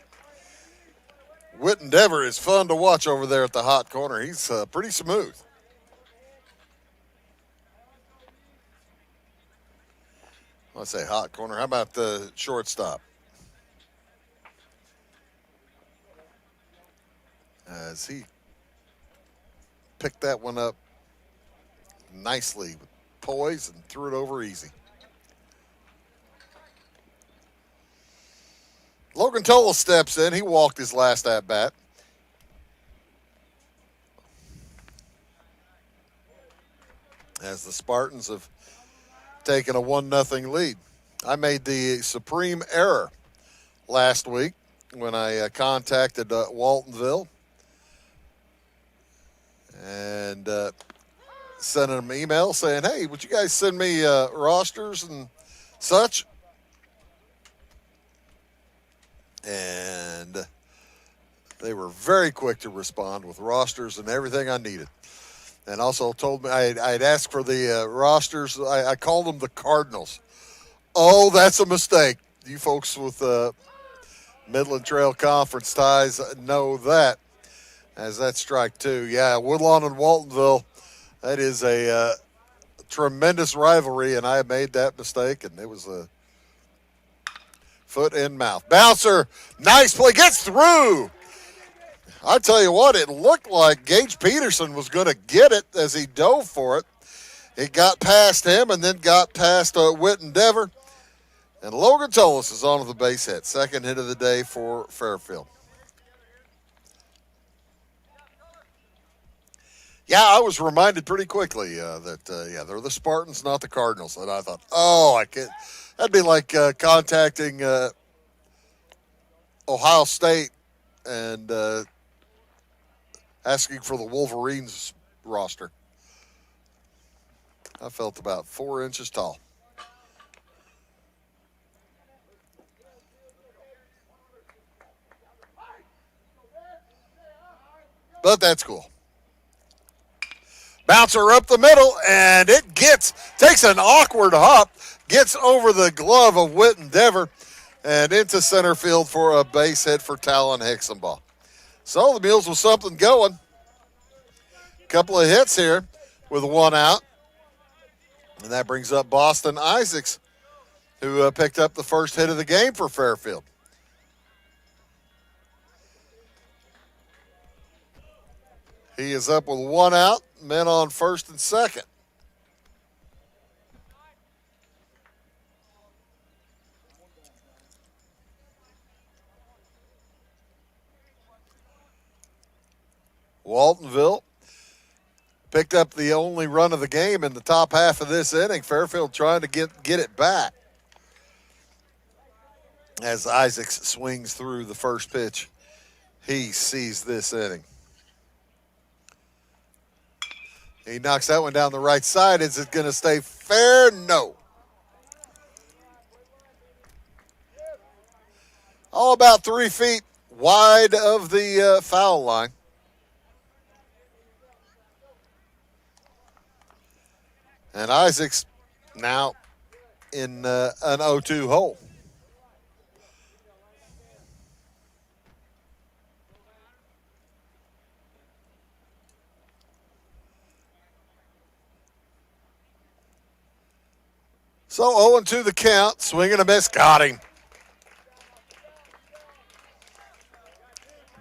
Witten Dever is fun to watch over there at the hot corner. He's pretty smooth. Let's say hot corner. How about the shortstop? As he picked that one up nicely with poise and threw it over easy. Logan Toll steps in. He walked his last at-bat. As the Spartans have taken a 1-0 lead. I made the supreme error last week when I contacted Waltonville and sent them an email saying, hey, would you guys send me rosters and such? And they were very quick to respond with rosters and everything I needed. And also told me I'd asked for the rosters. I called them the Cardinals. Oh, that's a mistake. You folks with Midland Trail Conference ties know that, as that's strike two. Yeah, Woodlawn and Waltonville, that is a tremendous rivalry, and I made that mistake, and it was a foot in mouth. Bouncer, nice play, gets through. I tell you what, it looked like Gage Peterson was going to get it as he dove for it. It got past him and then got past Witten Dever. And Logan Tolis is on to the base hit. Second hit of the day for Fairfield. Yeah, I was reminded pretty quickly that, they're the Spartans, not the Cardinals. And I thought, I can't. That'd be like contacting Ohio State and asking for the Wolverines roster. I felt about 4 inches tall. But that's cool. Bouncer up the middle, and it takes an awkward hop, gets over the glove of Witten Dever, and into center field for a base hit for Talon Hixenbaugh. So the Mules with something going. Couple of hits here with 1 out. And that brings up Boston Isaacs, who picked up the first hit of the game for Fairfield. He is up with 1 out, men on first and second. Waltonville picked up the only run of the game in the top half of this inning. Fairfield trying to get it back as Isaacs swings through the first pitch. He sees this inning. He knocks that one down the right side. Is it going to stay fair? No. All about 3 feet wide of the foul line. And Isaacs now in an 0-2 hole. So 0-2 the count. Swing and a miss. Got him.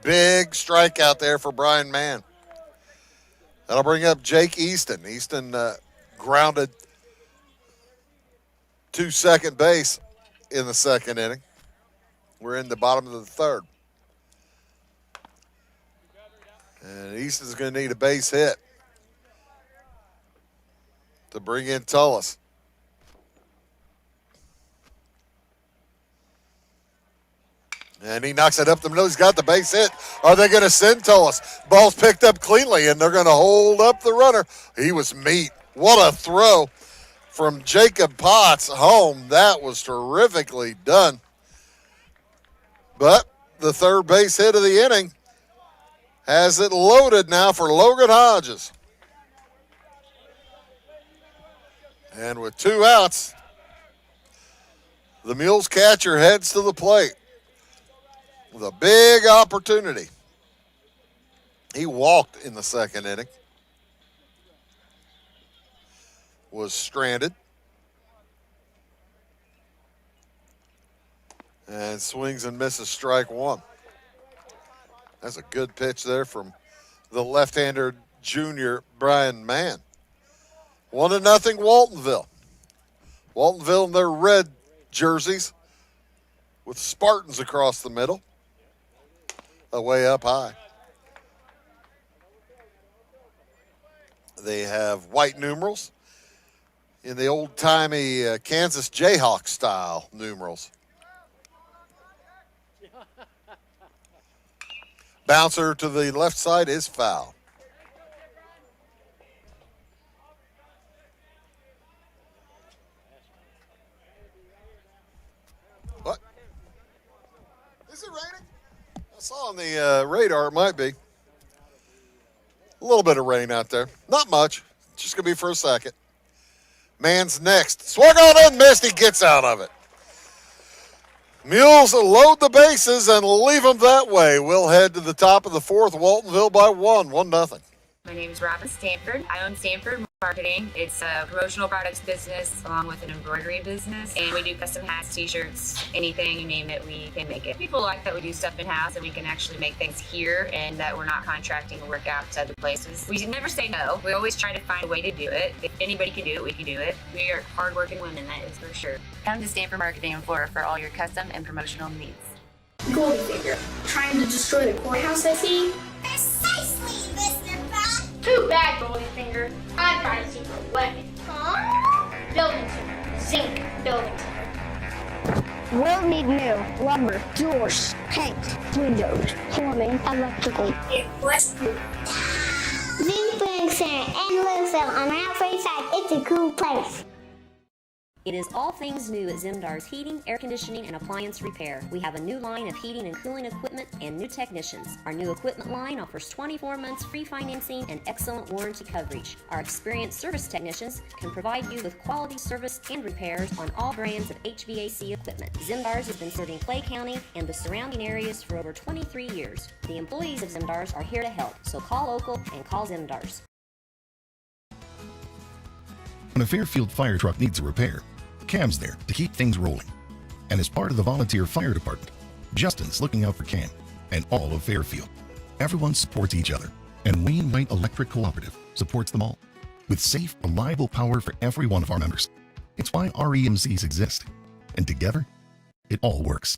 Big strikeout there for Brian Mann. That'll bring up Jake Easton. Easton grounded to second base in the second inning. We're in the bottom of the third. And Easton's going to need a base hit to bring in Tullis. And he knocks it up the middle. He's got the base hit. Are they going to send Tullis? Ball's picked up cleanly, and they're going to hold up the runner. He was meat. What a throw from Jacob Potts home. That was terrifically done. But the third base hit of the inning has it loaded now for Logan Hodges. And with 2 outs, the Mules catcher heads to the plate with a big opportunity. He walked in the second inning. Was stranded. And swings and misses strike 1. That's a good pitch there from the left-hander junior Brian Mann. 1-0 Waltonville. Waltonville in their red jerseys with Spartans across the middle. Way up high. They have white numerals in the old-timey Kansas Jayhawk style numerals. Bouncer to the left side is foul. What? Is it raining? I saw on the radar it might be. A little bit of rain out there. Not much. Just going to be for a second. Man's next. Swung on and missed. He gets out of it. Mules load the bases and leave them that way. We'll head to the top of the fourth. Waltonville by 1-0. My name is Robin Stanford. I own Stanford Marketing. It's a promotional products business along with an embroidery business. And we do custom hats, t-shirts, anything, you name it, we can make it. People like that we do stuff in-house and we can actually make things here and that we're not contracting to work out to other places. We never say no. We always try to find a way to do it. If anybody can do it, we can do it. We are hardworking women, that is for sure. Come to Stanford Marketing in Florida for all your custom and promotional needs. Goldie figure. Trying to destroy the courthouse, I see. Precisely, Mr. Bot. Too bad, Goldfinger. I'm trying to see for a weapon. Huh? Building Zinc Building. We'll need new lumber, doors, paint, windows, plumbing, electrical. New Spring Center and Louisville on our free side. It's a cool place. It is all things new at Zimdar's Heating, Air Conditioning, and Appliance Repair. We have a new line of heating and cooling equipment and new technicians. Our new equipment line offers 24 months free financing and excellent warranty coverage. Our experienced service technicians can provide you with quality service and repairs on all brands of HVAC equipment. Zimdar's has been serving Clay County and the surrounding areas for over 23 years. The employees of Zimdar's are here to help, so call local and call Zimdar's. When a Fairfield fire truck needs a repair, Cam's there to keep things rolling. And as part of the volunteer fire department, Justin's looking out for Cam and all of Fairfield. Everyone supports each other, and Wayne White Electric Cooperative supports them all with safe, reliable power for every one of our members. It's why REMCs exist, and together, it all works.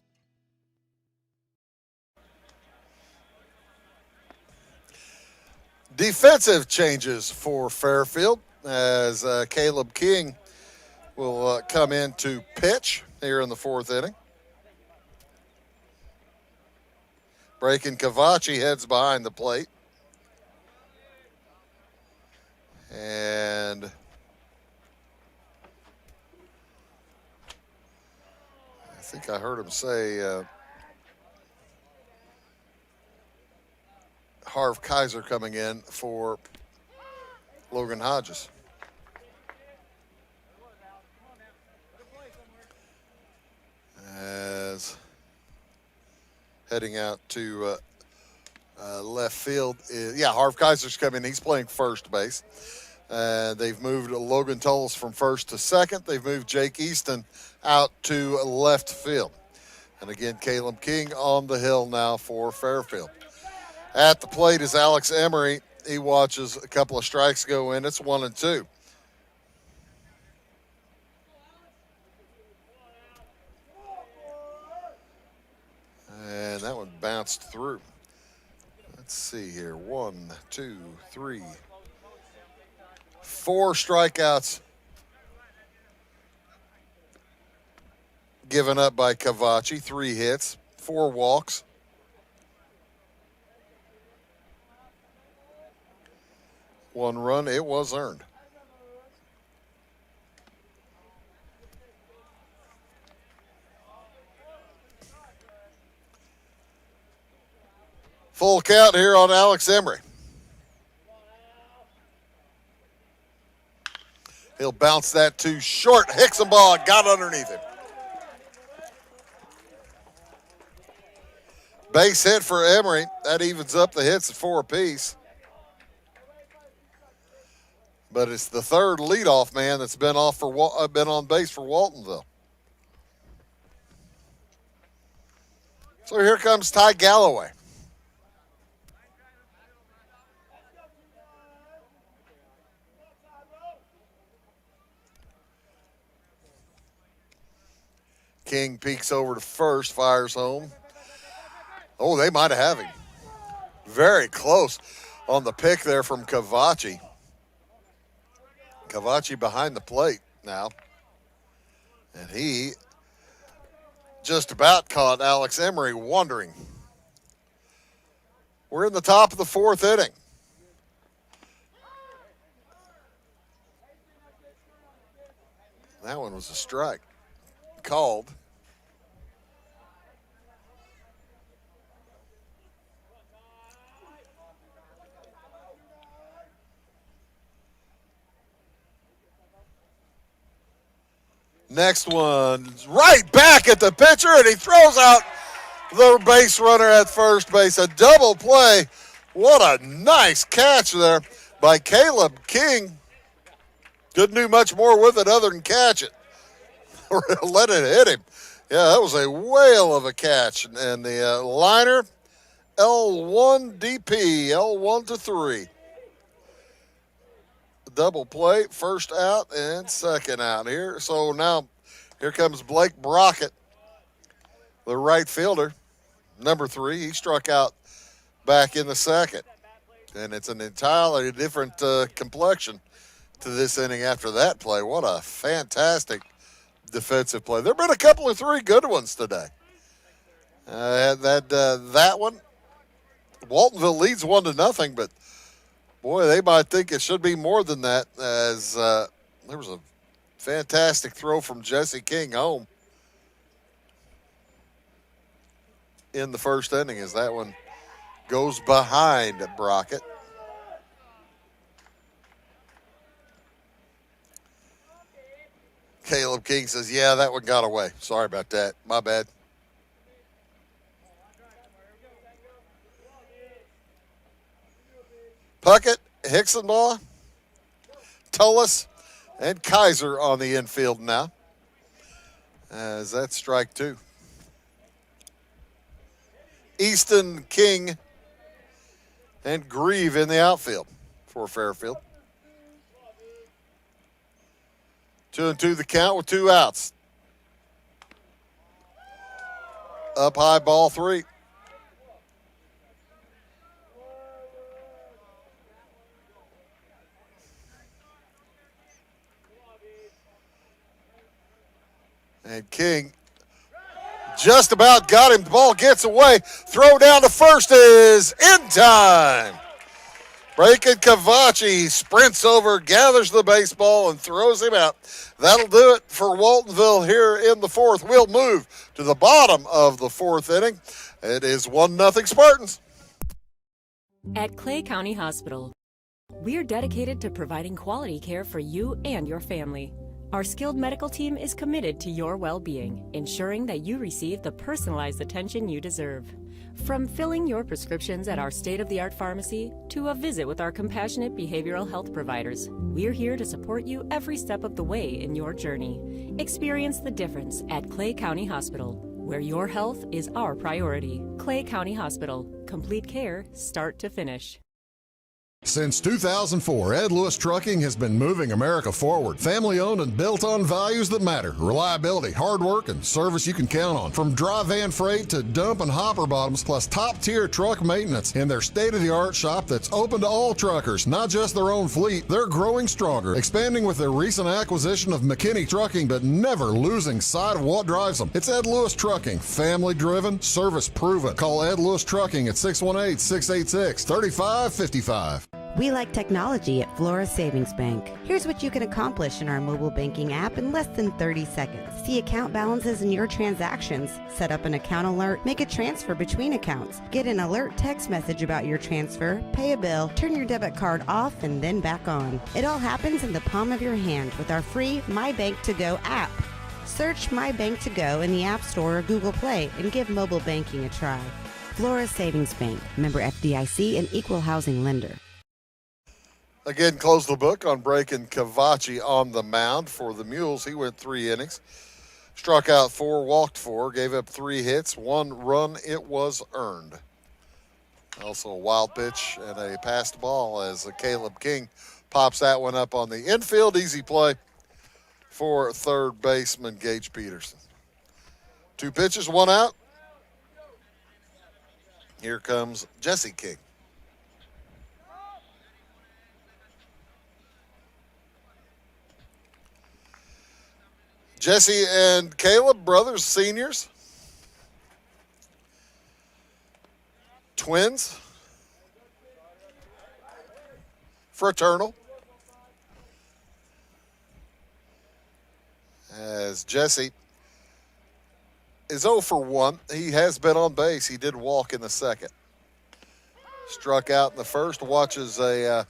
Defensive changes for Fairfield as Caleb King will come in to pitch here in the fourth inning. Braken Cavacci heads behind the plate. And I think I heard him say Harv Kaiser coming in for Logan Hodges. As heading out to left field, Harv Kaiser's coming in. He's playing first base. They've moved Logan Tolles from first to second. They've moved Jake Easton out to left field. And again, Caleb King on the hill now for Fairfield. At the plate is Alex Emery. He watches a couple of strikes go in. It's 1-2. And that one bounced through. Let's see here. 1, 2, 3, 4 strikeouts given up by Cavacci. 3 hits, 4 walks. One run, it was earned. Full count here on Alex Emery. He'll bounce that too short. Hickson ball got underneath him. Base hit for Emery. That evens up the hits at 4 apiece. But it's the third leadoff man that's been on base for Waltonville. So here comes Ty Galloway. King peeks over to first, fires home. Oh, they might have him. Very close on the pick there from Cavacci. Cavacci behind the plate now. And he just about caught Alex Emery wandering. We're in the top of the fourth inning. That one was a strike. Called. Next one, right back at the pitcher, and he throws out the base runner at first base. A double play. What a nice catch there by Caleb King. Couldn't do much more with it other than catch it. Or let it hit him. Yeah, that was a whale of a catch. And the liner, L1 DP, L1 to 3. Double play, first out and second out here. So now here comes Blake Brockett, the right fielder, number 3. He struck out back in the second. And it's an entirely different complexion to this inning after that play. What a fantastic defensive play. There have been a couple of 3 good ones today. That one, Waltonville leads 1-0, but boy, they might think it should be more than that, as there was a fantastic throw from Jesse King home in the first inning, as that one goes behind Brockett. Caleb King says, yeah, that one got away. Sorry about that. My bad. Puckett, Hicksonbaugh, Tullis, and Kaiser on the infield now, as that's strike 2. Easton, King, and Grieve in the outfield for Fairfield. 2-2 the count with 2 outs. Up high, ball 3. And King just about got him. The ball gets away. Throw down to first is in time. Breaking Cavachi sprints over, gathers the baseball, and throws him out. That'll do it for Waltonville here in the 4th. We'll move to the bottom of the 4th inning. It is 1-0 Spartans. At Clay County Hospital, we're dedicated to providing quality care for you and your family. Our skilled medical team is committed to your well-being, ensuring that you receive the personalized attention you deserve. From filling your prescriptions at our state-of-the-art pharmacy to a visit with our compassionate behavioral health providers, we're here to support you every step of the way in your journey. Experience the difference at Clay County Hospital, where your health is our priority. Clay County Hospital, complete care, start to finish. Since 2004, Ed Lewis Trucking has been moving America forward. Family owned and built on values that matter. Reliability, hard work, and service you can count on. From dry van freight to dump and hopper bottoms, plus top tier truck maintenance in their state-of-the-art shop that's open to all truckers, not just their own fleet. They're growing stronger, expanding with their recent acquisition of McKinney Trucking, but never losing sight of what drives them. It's Ed Lewis Trucking, family driven, service proven. Call Ed Lewis Trucking at 618-686-3555. We like technology at Flora Savings Bank. Here's what you can accomplish in our mobile banking app in less than 30 seconds. See account balances in your transactions, set up an account alert, make a transfer between accounts, get an alert text message about your transfer, pay a bill, turn your debit card off and then back on. It all happens in the palm of your hand with our free My Bank to Go app. Search My Bank to Go in the App Store or Google Play and give mobile banking a try. Flora Savings Bank, member FDIC and equal housing lender. Again, close the book on breaking Cavachi on the mound for the Mules. He went 3 innings, struck out 4, walked 4, gave up 3 hits, 1 run. It was earned. Also a wild pitch and a passed ball as Caleb King pops that one up on the infield. Easy play for third baseman Gage Peterson. 2 pitches, 1 out. Here comes Jesse King. Jesse and Caleb, brothers, seniors. Twins. Fraternal. As Jesse is 0 for 1. He has been on base. He did walk in the second. Struck out in the first. Watches a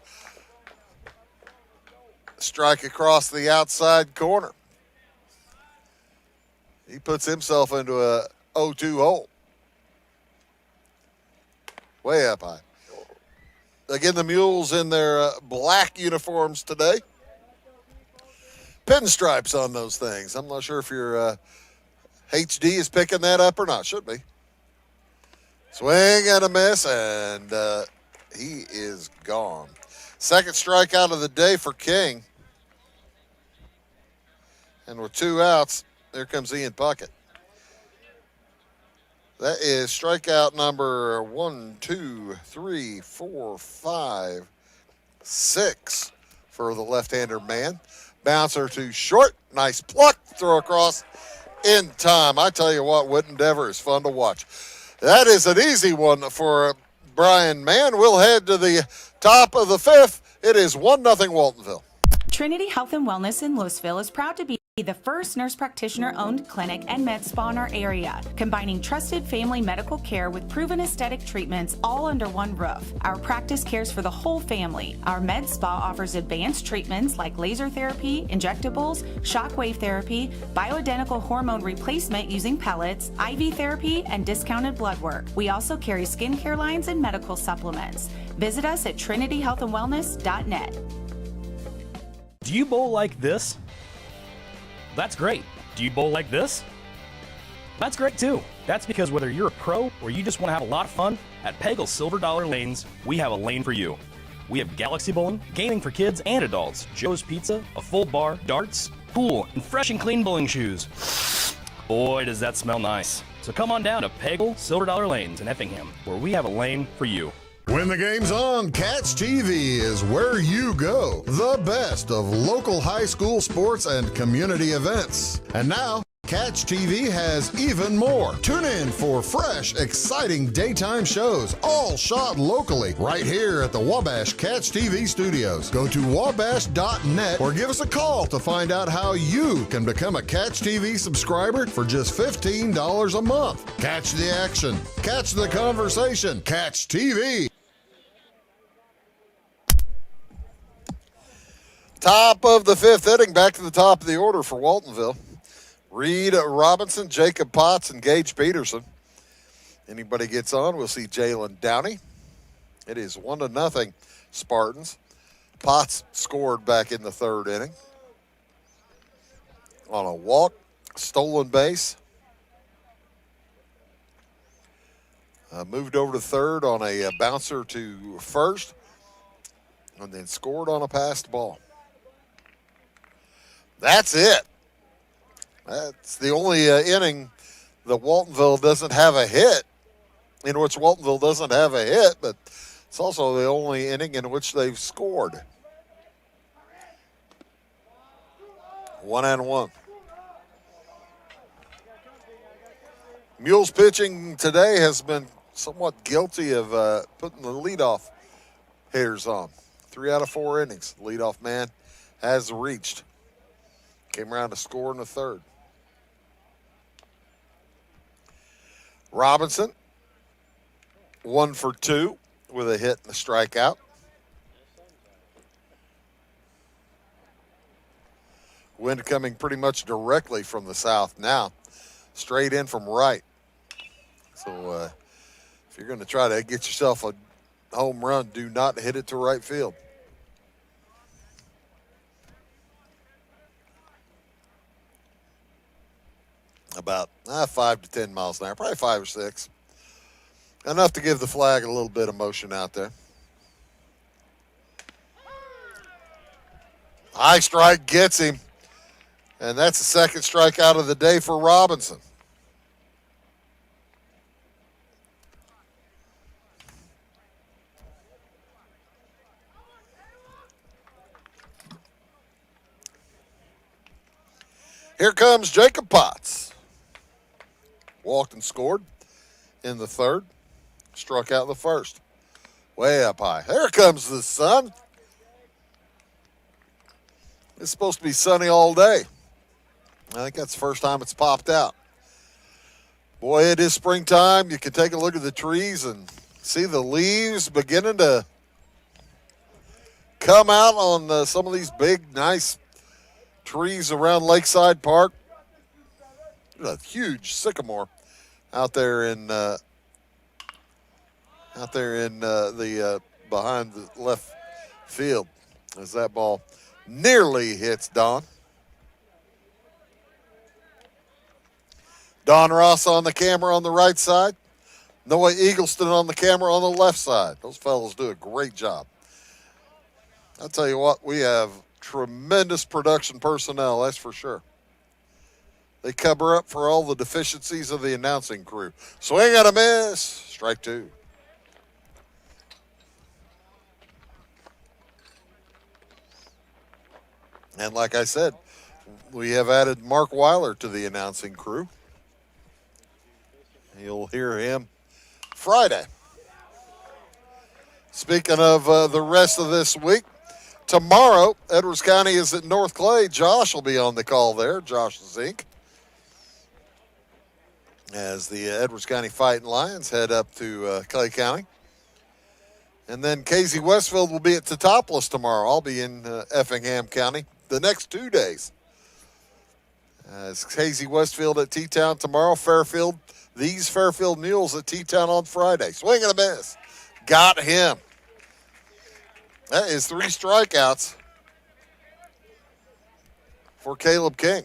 strike across the outside corner. He puts himself into a 0-2 hole. Way up high. Again, the Mules in their black uniforms today. Pinstripes on those things. I'm not sure if your HD is picking that up or not. Should be. Swing and a miss, and he is gone. Second strikeout of the day for King. And with 2 outs, there comes Ian Puckett. That is strikeout number 1, 2, 3, 4, 5, 6 for the left-hander man. Bouncer to short. Nice pluck. Throw across in time. I tell you what, Whit Endeavor is fun to watch. That is an easy one for Brian Mann. We'll head to the top of the fifth. It is 1-0 Waltonville. Trinity Health and Wellness in Louisville is proud to be the first nurse practitioner-owned clinic and med spa in our area, combining trusted family medical care with proven aesthetic treatments all under one roof. Our practice cares for the whole family. Our med spa offers advanced treatments like laser therapy, injectables, shockwave therapy, bioidentical hormone replacement using pellets, IV therapy, and discounted blood work. We also carry skincare lines and medical supplements. Visit us at trinityhealthandwellness.net. Do you bowl like this? That's great. Do you bowl like this? That's great too. That's because whether you're a pro or you just want to have a lot of fun, at Pegel's Silver Dollar Lanes, we have a lane for you. We have galaxy bowling, gaming for kids and adults, Joe's Pizza, a full bar, darts, pool, and fresh and clean bowling shoes. Boy, does that smell nice. So come on down to Pegel Silver Dollar Lanes in Effingham, where we have a lane for you. When the game's on, Catch TV is where you go. The best of local high school sports and community events. And now, Catch TV has even more. Tune in for fresh, exciting daytime shows, all shot locally, right here at the Wabash Catch TV studios. Go to wabash.net or give us a call to find out how you can become a Catch TV subscriber for just $15 a month. Catch the action, catch the conversation, Catch TV. Top of the fifth inning, back to the top of the order for Waltonville. Reed Robinson, Jacob Potts, and Gage Peterson. Anybody gets on, we'll see Jalen Downey. It is 1-0 Spartans. Potts scored back in the third inning on a walk, stolen base. Moved over to third on a bouncer to first, and then scored on a passed ball. That's it. That's the only inning that Waltonville doesn't have a hit, in which Waltonville doesn't have a hit, but it's also the only inning in which they've scored. 1-1. Mules pitching today has been somewhat guilty of putting the leadoff hitters on. 3 out of 4 innings. Leadoff man has reached. Came around to score in the third. Robinson, 1 for 2 with a hit and a strikeout. Wind coming pretty much directly from the south now, straight in from right. So if you're going to try to get yourself a home run, do not hit it to right field. About 5 to 10 miles an hour, probably 5 or 6. Enough to give the flag a little bit of motion out there. High strike gets him, and that's the second strikeout of the day for Robinson. Here comes Jacob Potts. Walked and scored in the third. Struck out the first. Way up high. Here comes the sun. It's supposed to be sunny all day. I think that's the first time it's popped out. Boy, it is springtime. You can take a look at the trees and see the leaves beginning to come out on some of these big, nice trees around Lakeside Park. There's a huge sycamore out there in the behind the left field as that ball nearly hits Don. Don Ross on the camera on the right side. Noah Eagleston on the camera on the left side. Those fellows do a great job. I'll tell you what, we have tremendous production personnel, that's for sure. They cover up for all the deficiencies of the announcing crew. Swing and a miss. Strike 2. And like I said, we have added Mark Weiler to the announcing crew. You'll hear him Friday. Speaking of the rest of this week, tomorrow, Edwards County is at North Clay. Josh will be on the call there, Josh Zink, as the Edwards County Fighting Lions head up to Clay County. And then Casey Westfield will be at Teutopolis tomorrow. I'll be in Effingham County the next 2 days. As Casey Westfield at T-Town tomorrow, these Fairfield Mules at T-Town on Friday. Swing and a miss. Got him. That is 3 strikeouts for Caleb King.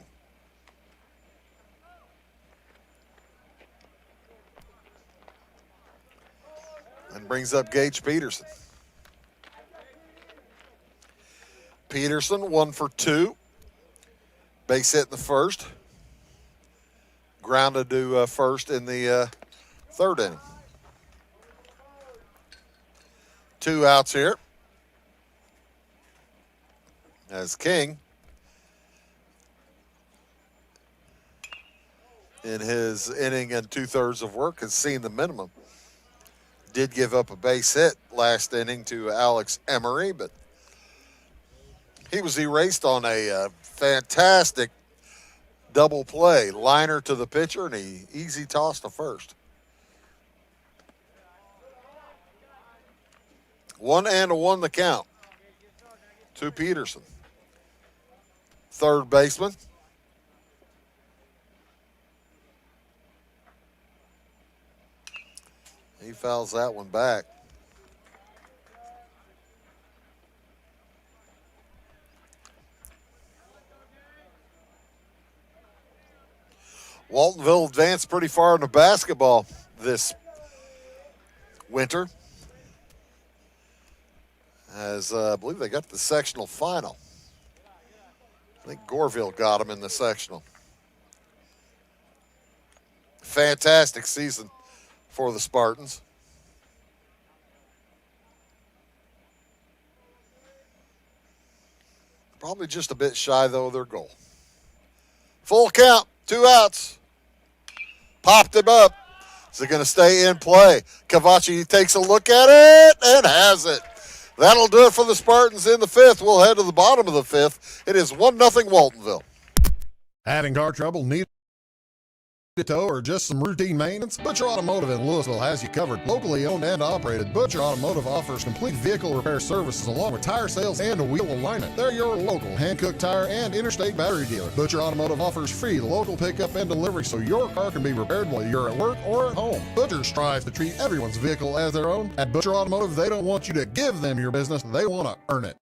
And brings up Gage Peterson. Peterson, 1 for 2. Base hit in the first. Grounded to first in the third inning. 2 outs here. As King, in his inning and 2/3 of work, has seen the minimum. Did give up a base hit last inning to Alex Emery, but he was erased on a fantastic double play. Liner to the pitcher, and he easy toss to first. 1-1 the count to Peterson. Third baseman. He fouls that one back. Waltonville advanced pretty far in the basketball this winter, as I believe they got to the sectional final. I think Goreville got them in the sectional. Fantastic season for the Spartans. Probably just a bit shy, though, of their goal. Full count, 2 outs. Popped him up. Is it going to stay in play? Cavachi takes a look at it and has it. That'll do it for the Spartans in the 5th. We'll head to the bottom of the 5th. It is 1-0 Waltonville. Having car trouble, need a tow, or just some routine maintenance? Butcher Automotive in Louisville has you covered. Locally owned and operated, Butcher Automotive offers complete vehicle repair services along with tire sales and wheel alignment. They're your local Hankook tire and interstate battery dealer. Butcher Automotive offers free local pickup and delivery so your car can be repaired while you're at work or at home. Butcher strives to treat everyone's vehicle as their own. At Butcher Automotive, they don't want you to give them your business, they want to earn it.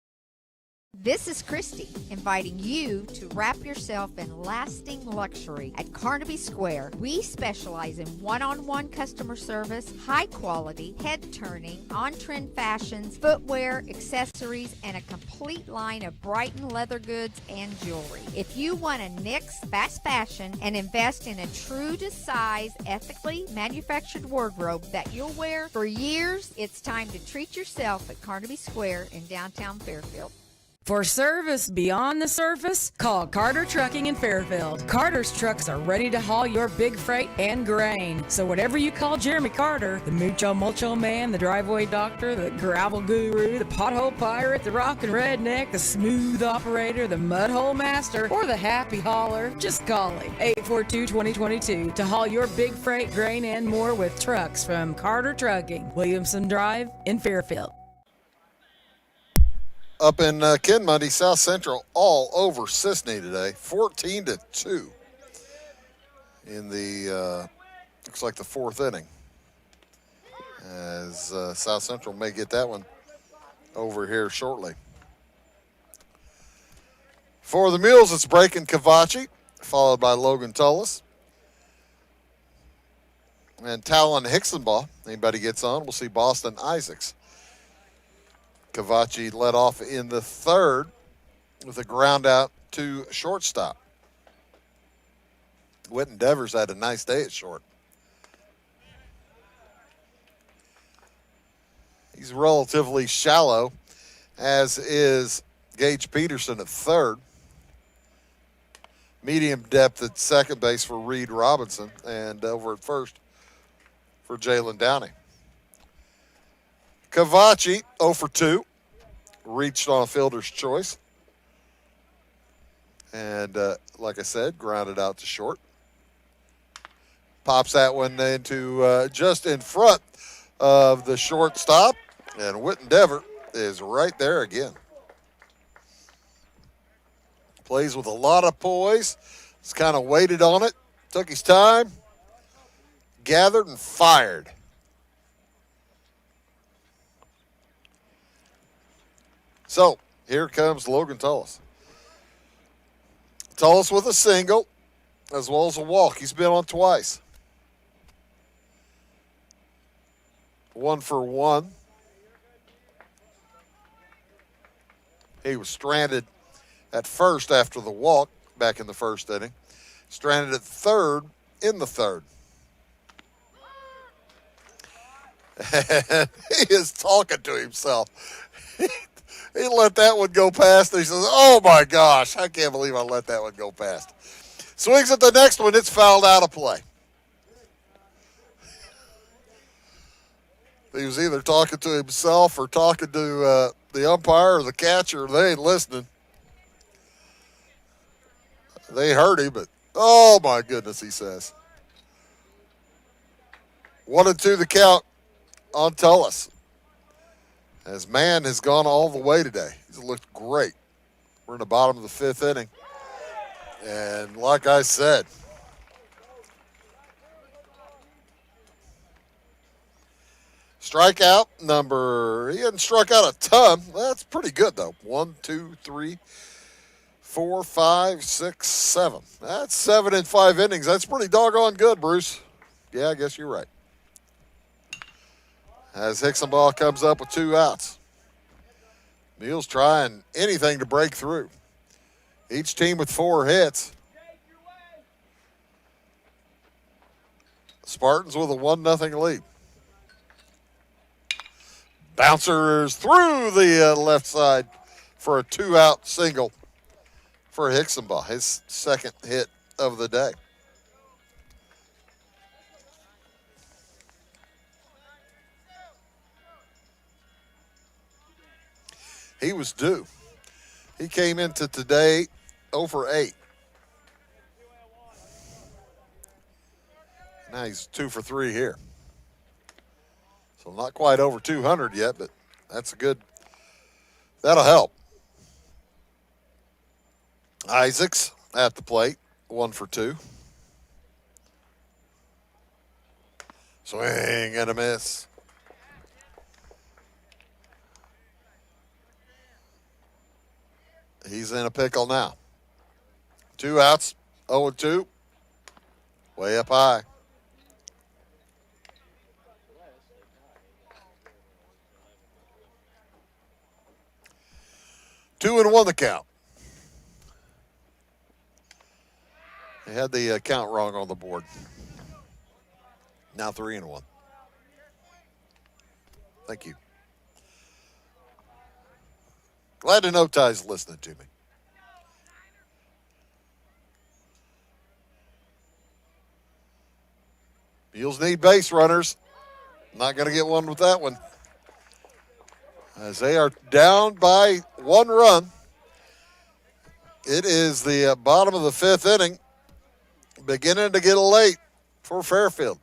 This is Christy, inviting you to wrap yourself in lasting luxury at Carnaby Square. We specialize in one-on-one customer service, high quality, head-turning, on-trend fashions, footwear, accessories, and a complete line of Brighton leather goods and jewelry. If you want to nix fast fashion and invest in a true-to-size, ethically manufactured wardrobe that you'll wear for years, it's time to treat yourself at Carnaby Square in downtown Fairfield. For service beyond the surface, call Carter Trucking in Fairfield. Carter's trucks are ready to haul your big freight and grain. So whatever you call Jeremy Carter, the mucho mulcho man, the driveway doctor, the gravel guru, the pothole pirate, the rockin' redneck, the smooth operator, the mudhole master, or the happy hauler, just call him. 842-2022 to haul your big freight, grain, and more with trucks from Carter Trucking, Williamson Drive in Fairfield. Up in Kenmundy, South Central, all over Sisney today, 14-2 in the, looks like the 4th inning. As South Central may get that one over here shortly. For the Mules, it's Braken Cavachi, followed by Logan Tullis. And Talon Hicksonbaugh, anybody gets on, we'll see Boston Isaacs. Cavachi led off in the 3rd with a ground out to shortstop. Witten Devers had a nice day at short. He's relatively shallow, as is Gage Peterson at 3rd. medium depth at second base for Reed Robinson, and over at first for Jalen Downey. Cavachi, 0 for 2, reached on a fielder's choice. And like I said, grounded out to short. Pops that one into just in front of the shortstop, and Whitten Dever is right there again. Plays with a lot of poise. He's kind of waited on it, took his time, gathered, and fired. So here comes Logan Tullis. Tullis with a single as well as a walk. He's been on twice. 1 for 1. He was stranded at first after the walk back in the first inning. Stranded at third in the third. And he is talking to himself. He let that one go past. He says, oh, my gosh, I can't believe I let that one go past. Swings at the next one. It's fouled out of play. He was either talking to himself or talking to the umpire or the catcher. They ain't listening. They heard him, but, oh, my goodness, he says. 1-2 the count on Tullis. As man has gone all the way today. He's looked great. We're in the bottom of the fifth inning. And like I said, strikeout number, he hadn't struck out a ton. That's pretty good, though. 1, 2, 3, 4, 5, 6, 7. That's 7 in 5 innings. That's pretty doggone good, Bruce. Yeah, I guess you're right. As Hicksonball comes up with 2 outs. Mules trying anything to break through. Each team with 4 hits. Spartans with a 1-0 lead. Bouncers through the left side for a 2-out single for Hicksonball, his second hit of the day. He was due. He came into today 0 for 8. Now he's 2 for 3 here. So not quite over 200 yet, but that's a good, that'll help. Isaacs at the plate, 1 for 2. Swing and a miss. He's in a pickle now. 2 outs, 0-2. Way up high. Two and 1 the count. They had the count wrong on the board. Now 3 and 1. Thank you. Glad to know Ty's listening to me. Mules need base runners. Not going to get one with that one. As they are down by 1 run. It is the bottom of the 5th inning. Beginning to get late for Fairfield.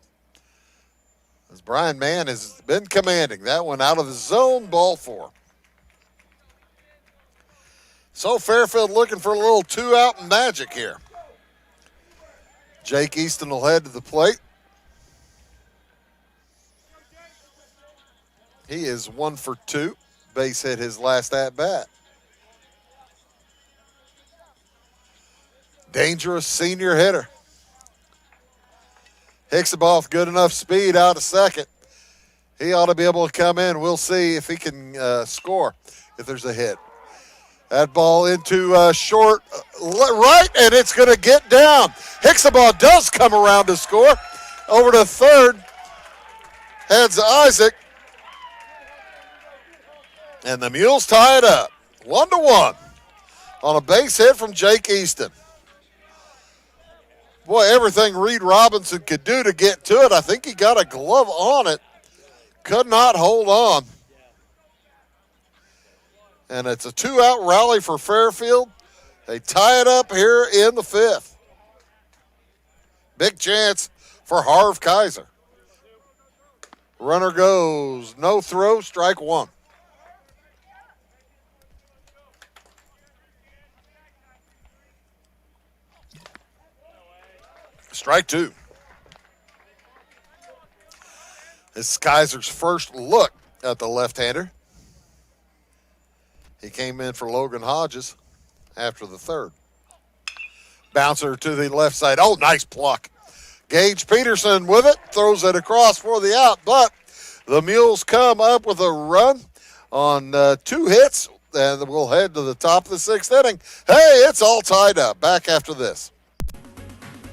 As Brian Mann has been commanding. That one out of the zone, ball 4. So Fairfield looking for a little 2-out magic here. Jake Easton will head to the plate. He is 1 for 2. Base hit his last at-bat. Dangerous senior hitter. Hicksaball with good enough speed out of second. He ought to be able to come in. We'll see if he can score if there's a hit. That ball into short right, and it's going to get down. Hicksaball does come around to score. Over to third. Heads Isaac. And the Mules tie it up. 1-1 on a base hit from Jake Easton. Boy, everything Reed Robinson could do to get to it. I think he got a glove on it. Could not hold on. And it's a 2-out rally for Fairfield. They tie it up here in the 5th. Big chance for Harv Kaiser. Runner goes, no throw, strike one. Strike two. This is Kaiser's first look at the left-hander. He came in for Logan Hodges after the third. Bouncer to the left side. Oh, nice pluck. Gage Peterson with it, throws it across for the out, but the Mules come up with a run on 2 hits, and we'll head to the top of the 6th inning. Hey, it's all tied up. Back after this.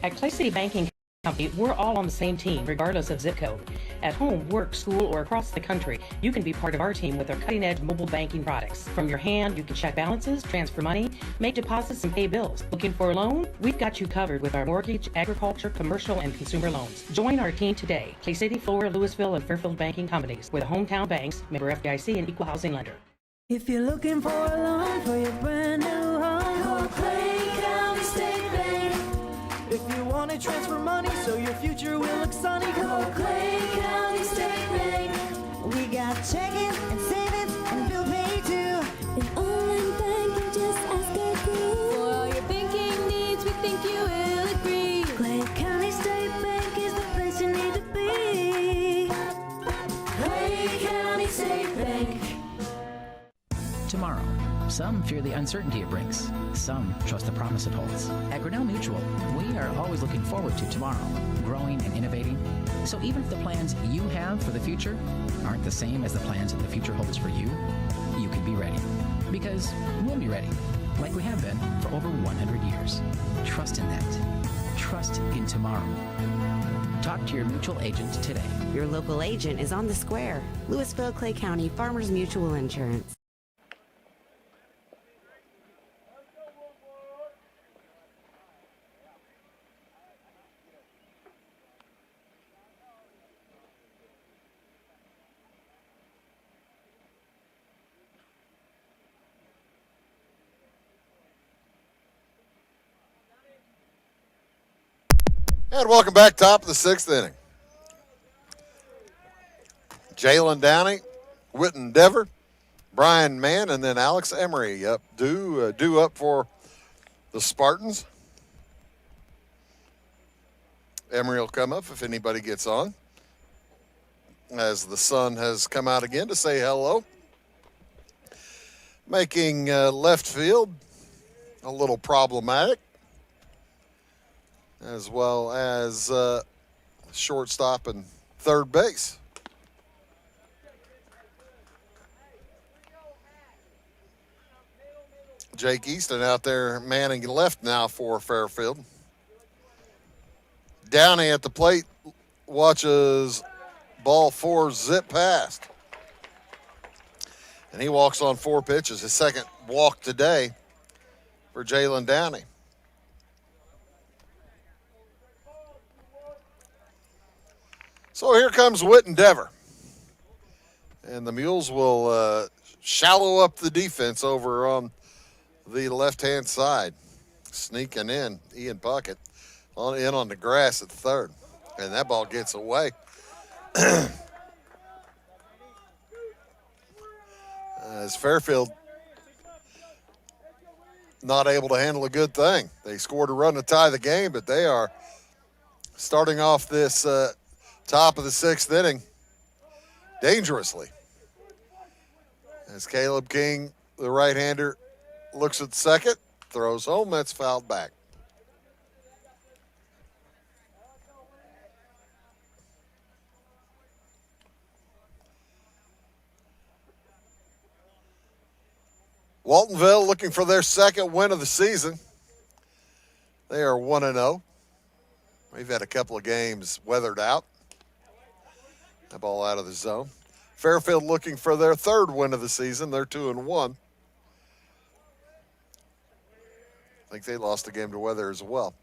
At Clay City Banking Company, we're all on the same team, regardless of zip code. At home, work, school, or across the country, you can be part of our team with our cutting-edge mobile banking products. From your hand, you can check balances, transfer money, make deposits, and pay bills. Looking for a loan? We've got you covered with our mortgage, agriculture, commercial, and consumer loans. Join our team today. Clay City, Flora, Louisville, and Fairfield banking companies. We're the hometown banks, member FDIC, and equal housing lender. If you're looking for a loan for your brand new home, call Clay County State Bank. If you want to transfer money so your future will look sunny, call Clay County State Bank. We got checking and savings and bill pay too. An online banking, just ask our crew. For all your banking needs, we think you will agree. Clay County State Bank is the place you need to be. Clay County State Bank. Tomorrow, some fear the uncertainty it brings. Some trust the promise it holds. At Grinnell Mutual, we are always looking forward to tomorrow, growing and innovating. So even if the plans you have for the future aren't the same as the plans that the future holds for you, you can be ready. Because we'll be ready, like we have been for over 100 years. Trust in that. Trust in tomorrow. Talk to your mutual agent today. Your local agent is on the square. Louisville, Clay County Farmers Mutual Insurance. And welcome back, top of the 6th inning. Jalen Downey, Whitten Dever, Brian Mann, and then Alex Emery up due up for the Spartans. Emery will come up if anybody gets on, as the sun has come out again to say hello. Making left field a little problematic, as well as shortstop and third base. Jake Easton out there manning left now for Fairfield. Downey at the plate watches ball 4 zip past. And he walks on 4 pitches, his second walk today for Jalen Downey. So here comes Whitten Dever. And the Mules will shallow up the defense over on the left-hand side. Sneaking in, Ian Puckett in on the grass at third. And that ball gets away. As Fairfield not able to handle a good thing. They scored a run to tie the game, but they are starting off this top of the 6th inning dangerously. As Caleb King, the right-hander, looks at second, throws home, that's fouled back. Waltonville looking for their second win of the season. They are 1-0. We've had a couple of games weathered out. That ball out of the zone. Fairfield looking for their third win of the season. They're 2-1. I think they lost a game to Weather as well.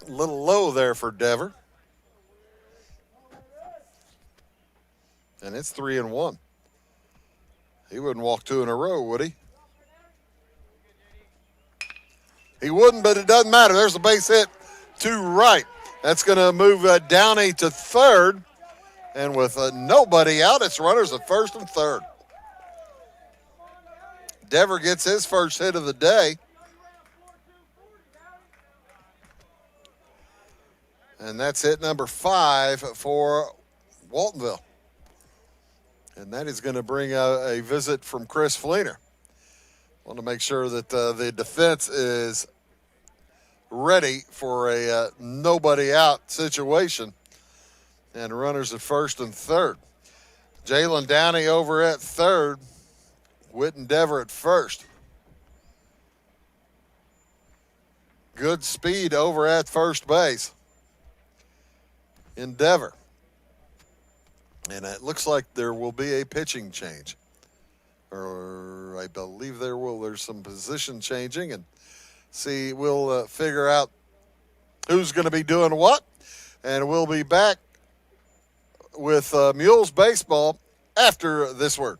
A little low there for Dever. And it's 3-1. He wouldn't walk two in a row, would he? He wouldn't, but it doesn't matter. There's a base hit to right. That's going to move Downey to third. And with nobody out, it's runners at first and third. Dever gets his first hit of the day. And that's hit number 5 for Waltonville. And that is going to bring a visit from Chris Fleener. Want to make sure that the defense is ready for a nobody out situation. And runners at first and third. Jalen Downey over at third. Whitten Dever at first. Good speed over at first base in Dever. And it looks like there will be a pitching change. Or I believe there will. There's some position changing. And see, we'll figure out who's going to be doing what. And we'll be back with Mules Baseball after this word.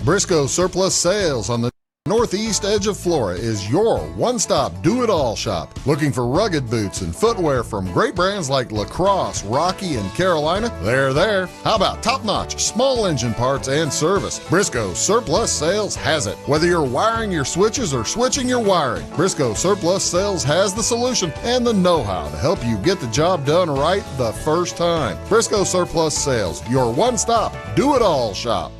Briscoe Surplus Sales on the northeast edge of Flora is your one-stop do-it-all shop. Looking for rugged boots and footwear from great brands like Lacrosse, Rocky, and Carolina? They're there. How about top-notch small engine parts and service? Briscoe Surplus Sales has it. Whether you're wiring your switches or switching your wiring, Briscoe Surplus Sales has the solution and the know-how to help you get the job done right the first time. Briscoe Surplus Sales, your one-stop do-it-all shop.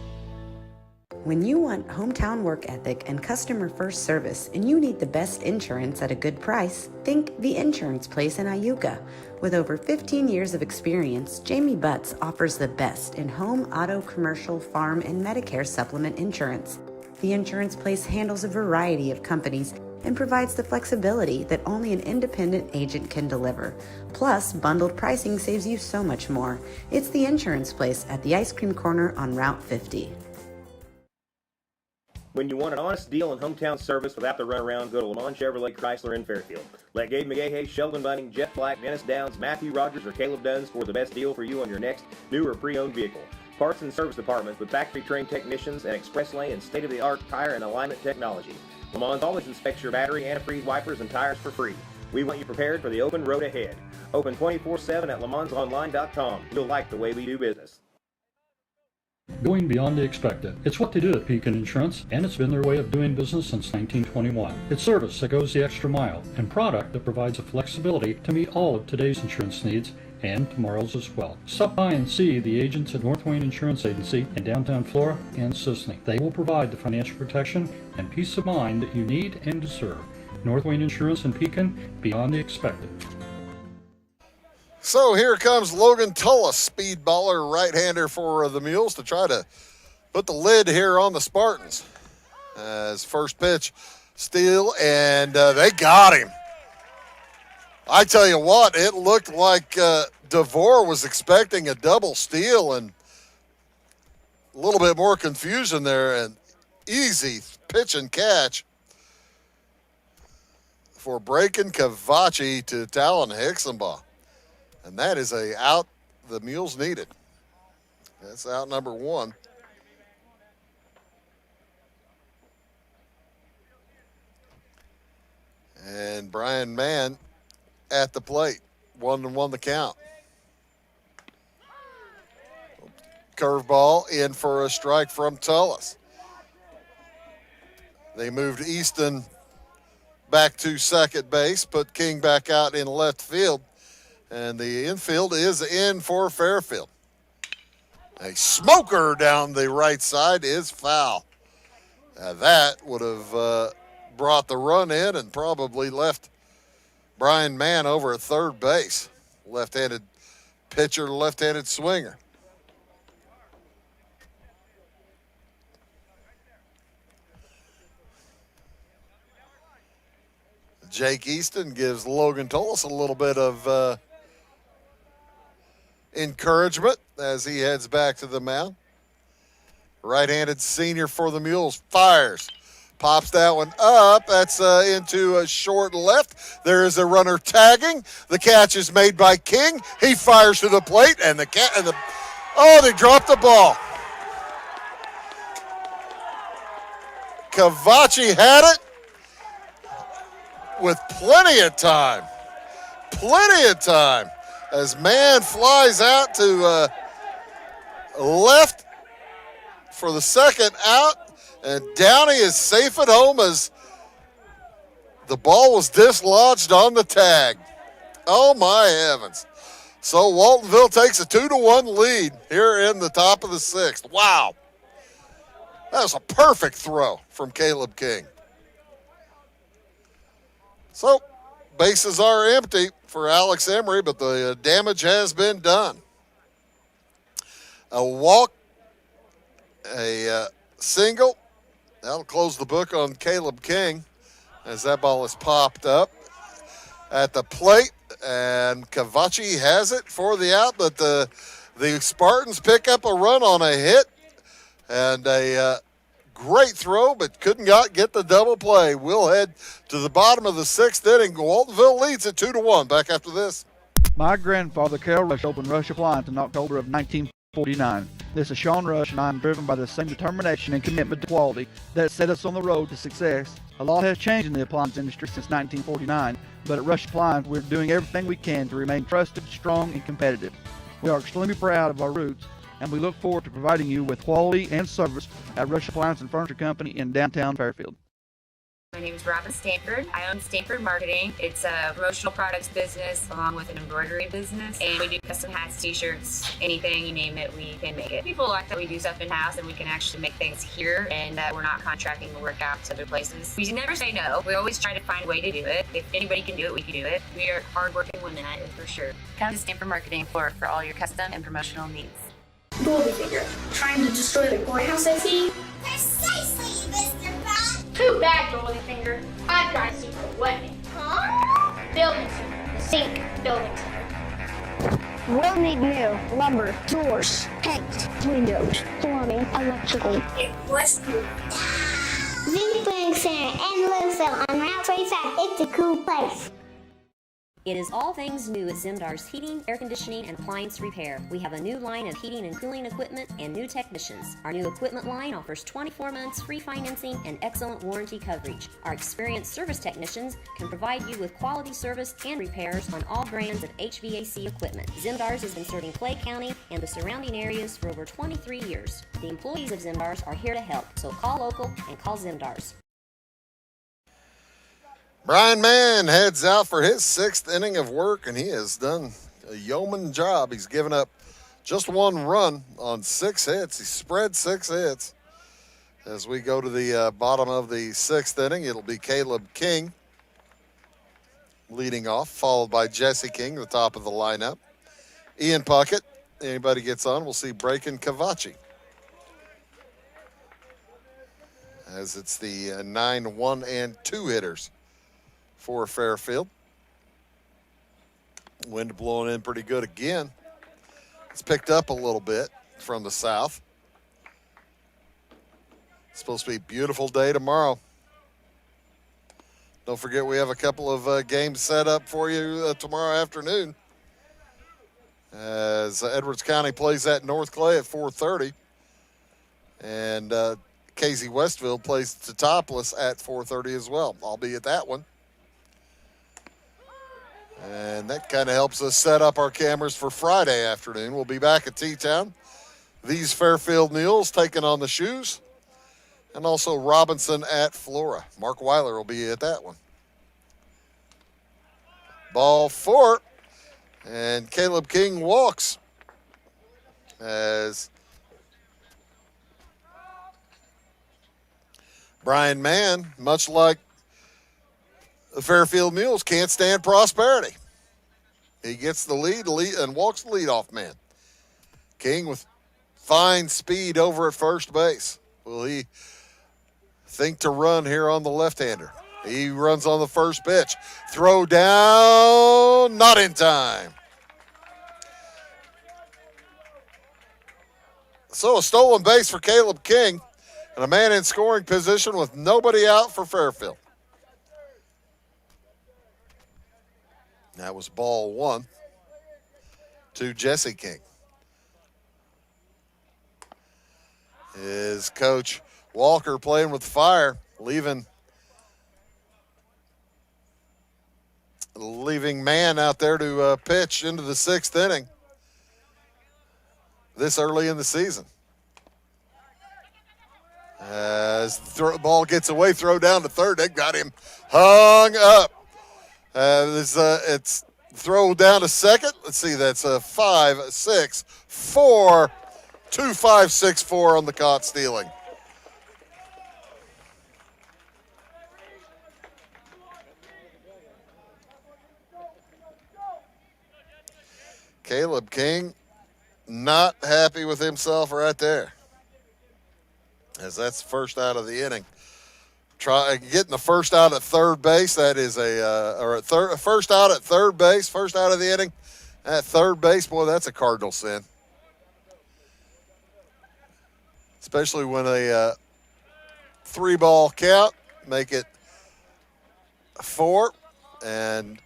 When you want hometown work ethic and customer first service and you need the best insurance at a good price, think The Insurance Place in Iuka. With over 15 years of experience, Jamie Butts offers the best in home, auto, commercial, farm, and Medicare supplement insurance. The Insurance Place handles a variety of companies and provides the flexibility that only an independent agent can deliver. Plus, bundled pricing saves you so much more. It's The Insurance Place at the Ice Cream Corner on Route 50. When you want an honest deal and hometown service without the runaround, go to Lamont Chevrolet Chrysler in Fairfield. Let Gabe McGahey, Sheldon Bunning, Jeff Black, Dennis Downs, Matthew Rogers, or Caleb Dunn score the best deal for you on your next new or pre-owned vehicle. Parts and service departments with factory-trained technicians and express lane and state-of-the-art tire and alignment technology. Lamont always inspects your battery, antifreeze, wipers, and tires for free. We want you prepared for the open road ahead. Open 24/7 at lamontsonline.com. You'll like the way we do business. Going beyond the expected. It's what they do at Pekin Insurance, and it's been their way of doing business since 1921. It's service that goes the extra mile, and product that provides the flexibility to meet all of today's insurance needs and tomorrow's as well. Stop by and see the agents at North Wayne Insurance Agency in downtown Flora and Sisney. They will provide the financial protection and peace of mind that you need and deserve. North Wayne Insurance in Pekin, beyond the expected. So here comes Logan Tullis, speed baller, right-hander for the Mules, to try to put the lid here on the Spartans. As first pitch, steal, and they got him. I tell you what, it looked like DeVore was expecting a double steal, and a little bit more confusion there, and easy pitch and catch for breaking Cavacci to Talon Hixenbaugh. And that is a out the Mules needed. That's out number 1. And Brian Mann at the plate. 1-1 the count. Curveball in for a strike from Tullis. They moved Easton back to second base, put King back out in left field. And the infield is in for Fairfield. A smoker down the right side is foul. That would have brought the run in and probably left Brian Mann over at third base. Left-handed pitcher, left-handed swinger. Jake Easton gives Logan Tullis a little bit of encouragement as he heads back to the mound. Right-handed senior for the Mules fires. Pops that one up. That's into a short left. There is a runner tagging. The catch is made by King. He fires to the plate, and they dropped the ball. Cavachi had it with plenty of time. As man flies out to left for the second out, and Downey is safe at home as the ball was dislodged on the tag. Oh my heavens. So Waltonville takes a 2-1 lead here in the top of the sixth. Wow. That was a perfect throw from Caleb King. So bases are empty for Alex Emery, but the damage has been done. A walk, a single. That'll close the book on Caleb King as that ball is popped up at the plate, and Cavachi has it for the out, but the Spartans pick up a run on a hit and a great throw, but couldn't get the double play. We'll head to the bottom of the sixth inning. Waltonville leads at 2-1. Back after this. My grandfather, Carol Rush, opened Rush Appliance in October of 1949. This is Sean Rush, and I am driven by the same determination and commitment to quality that set us on the road to success. A lot has changed in the appliance industry since 1949, but at Rush Appliance, we're doing everything we can to remain trusted, strong, and competitive. We are extremely proud of our roots, and we look forward to providing you with quality and service at Rush Appliance and Furniture Company in downtown Fairfield. My name is Robin Stanford. I own Stanford Marketing. It's a promotional products business along with an embroidery business, and we do custom hats, t-shirts, anything, you name it, we can make it. People like that we do stuff in-house and we can actually make things here, and that we're not contracting the work out to other places. We never say no. We always try to find a way to do it. If anybody can do it, we can do it. We are hardworking women at it for sure. Come to Stanford Marketing for all your custom and promotional needs. Goldfinger, trying to destroy the courthouse, I see. Precisely, Mr. Bob. Too bad, Goldfinger. I've got a secret weapon. Huh? Building center. The sink building center. We'll need new lumber, doors, paint, windows, plumbing, electrical. It was cool. Zinc Building Center and Louisville on Route 35. It's a cool place. It is all things new at Zimdar's Heating, Air Conditioning, and Appliance Repair. We have a new line of heating and cooling equipment and new technicians. Our new equipment line offers 24 months free financing and excellent warranty coverage. Our experienced service technicians can provide you with quality service and repairs on all brands of HVAC equipment. Zimdar's has been serving Clay County and the surrounding areas for over 23 years. The employees of Zimdar's are here to help, so call local and call Zimdar's. Brian Mann heads out for his sixth inning of work, and he has done a yeoman job. He's given up just one run on 6 hits. He spread 6 hits. As we go to the bottom of the sixth inning, it'll be Caleb King leading off, followed by Jesse King, the top of the lineup. Ian Puckett, anybody gets on, we'll see Braken Cavachi. As it's the 9, 1, and 2 hitters for Fairfield. Wind blowing in pretty good again. It's picked up a little bit from the south. It's supposed to be a beautiful day tomorrow. Don't forget we have a couple of games set up for you tomorrow afternoon as Edwards County plays at North Clay at 4:30, and Casey Westville plays Teutopolis at 4:30 as well. I'll be at that one. And that kind of helps us set up our cameras for Friday afternoon. We'll be back at T-Town. These Fairfield Mules taking on the Shoes. And also Robinson at Flora. Mark Weiler will be at that one. Ball 4. And Caleb King walks. As Brian Mann, much like the Fairfield Mules, can't stand prosperity. He gets the lead and walks the leadoff man. King with fine speed over at first base. Will he think to run here on the left-hander? He runs on the first pitch. Throw down, not in time. So a stolen base for Caleb King. and a man in scoring position with nobody out for Fairfield. That was ball one to Jesse King. Is Coach Walker playing with fire, leaving man out there to pitch into the sixth inning this early in the season. As the ball gets away, throw down to third. They got him hung up. It's throw down to second. Let's see, that's a 5-6-4. 2-5-6-4 on the caught stealing. Caleb King not happy with himself right there, as that's the first out of the inning. Getting the first out at third base. That is first out at third base, first out of the inning at third base. Boy, that's a cardinal sin. Especially when a 3-ball count, make it 4. And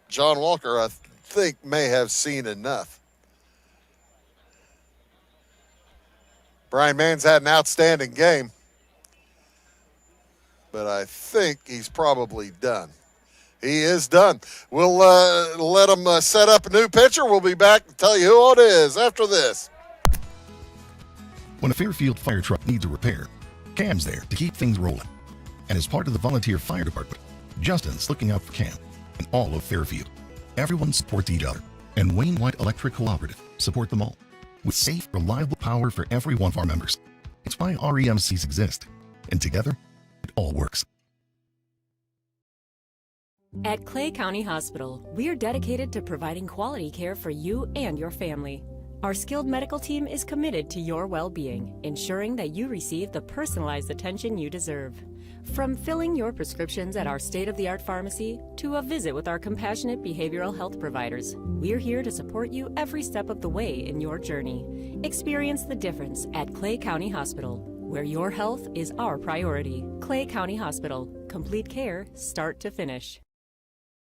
John Walker, I think, may have seen enough. Brian Mann's had an outstanding game, but I think he's probably done. He is done. We'll let him set up a new pitcher. We'll be back to tell you who it is after this. When a Fairfield fire truck needs a repair, Cam's there to keep things rolling. And as part of the volunteer fire department, Justin's looking out for Cam and all of Fairfield. Everyone supports each other, and Wayne White Electric Cooperative support them all with safe, reliable power for every one of our members. It's why REMCs exist, and together, it all works. At Clay County Hospital, we are dedicated to providing quality care for you and your family. Our skilled medical team is committed to your well-being, ensuring that you receive the personalized attention you deserve. From filling your prescriptions at our state-of-the-art pharmacy to a visit with our compassionate behavioral health providers, we're here to support you every step of the way in your journey. Experience the difference at Clay County Hospital, where your health is our priority. Clay County Hospital, complete care, start to finish.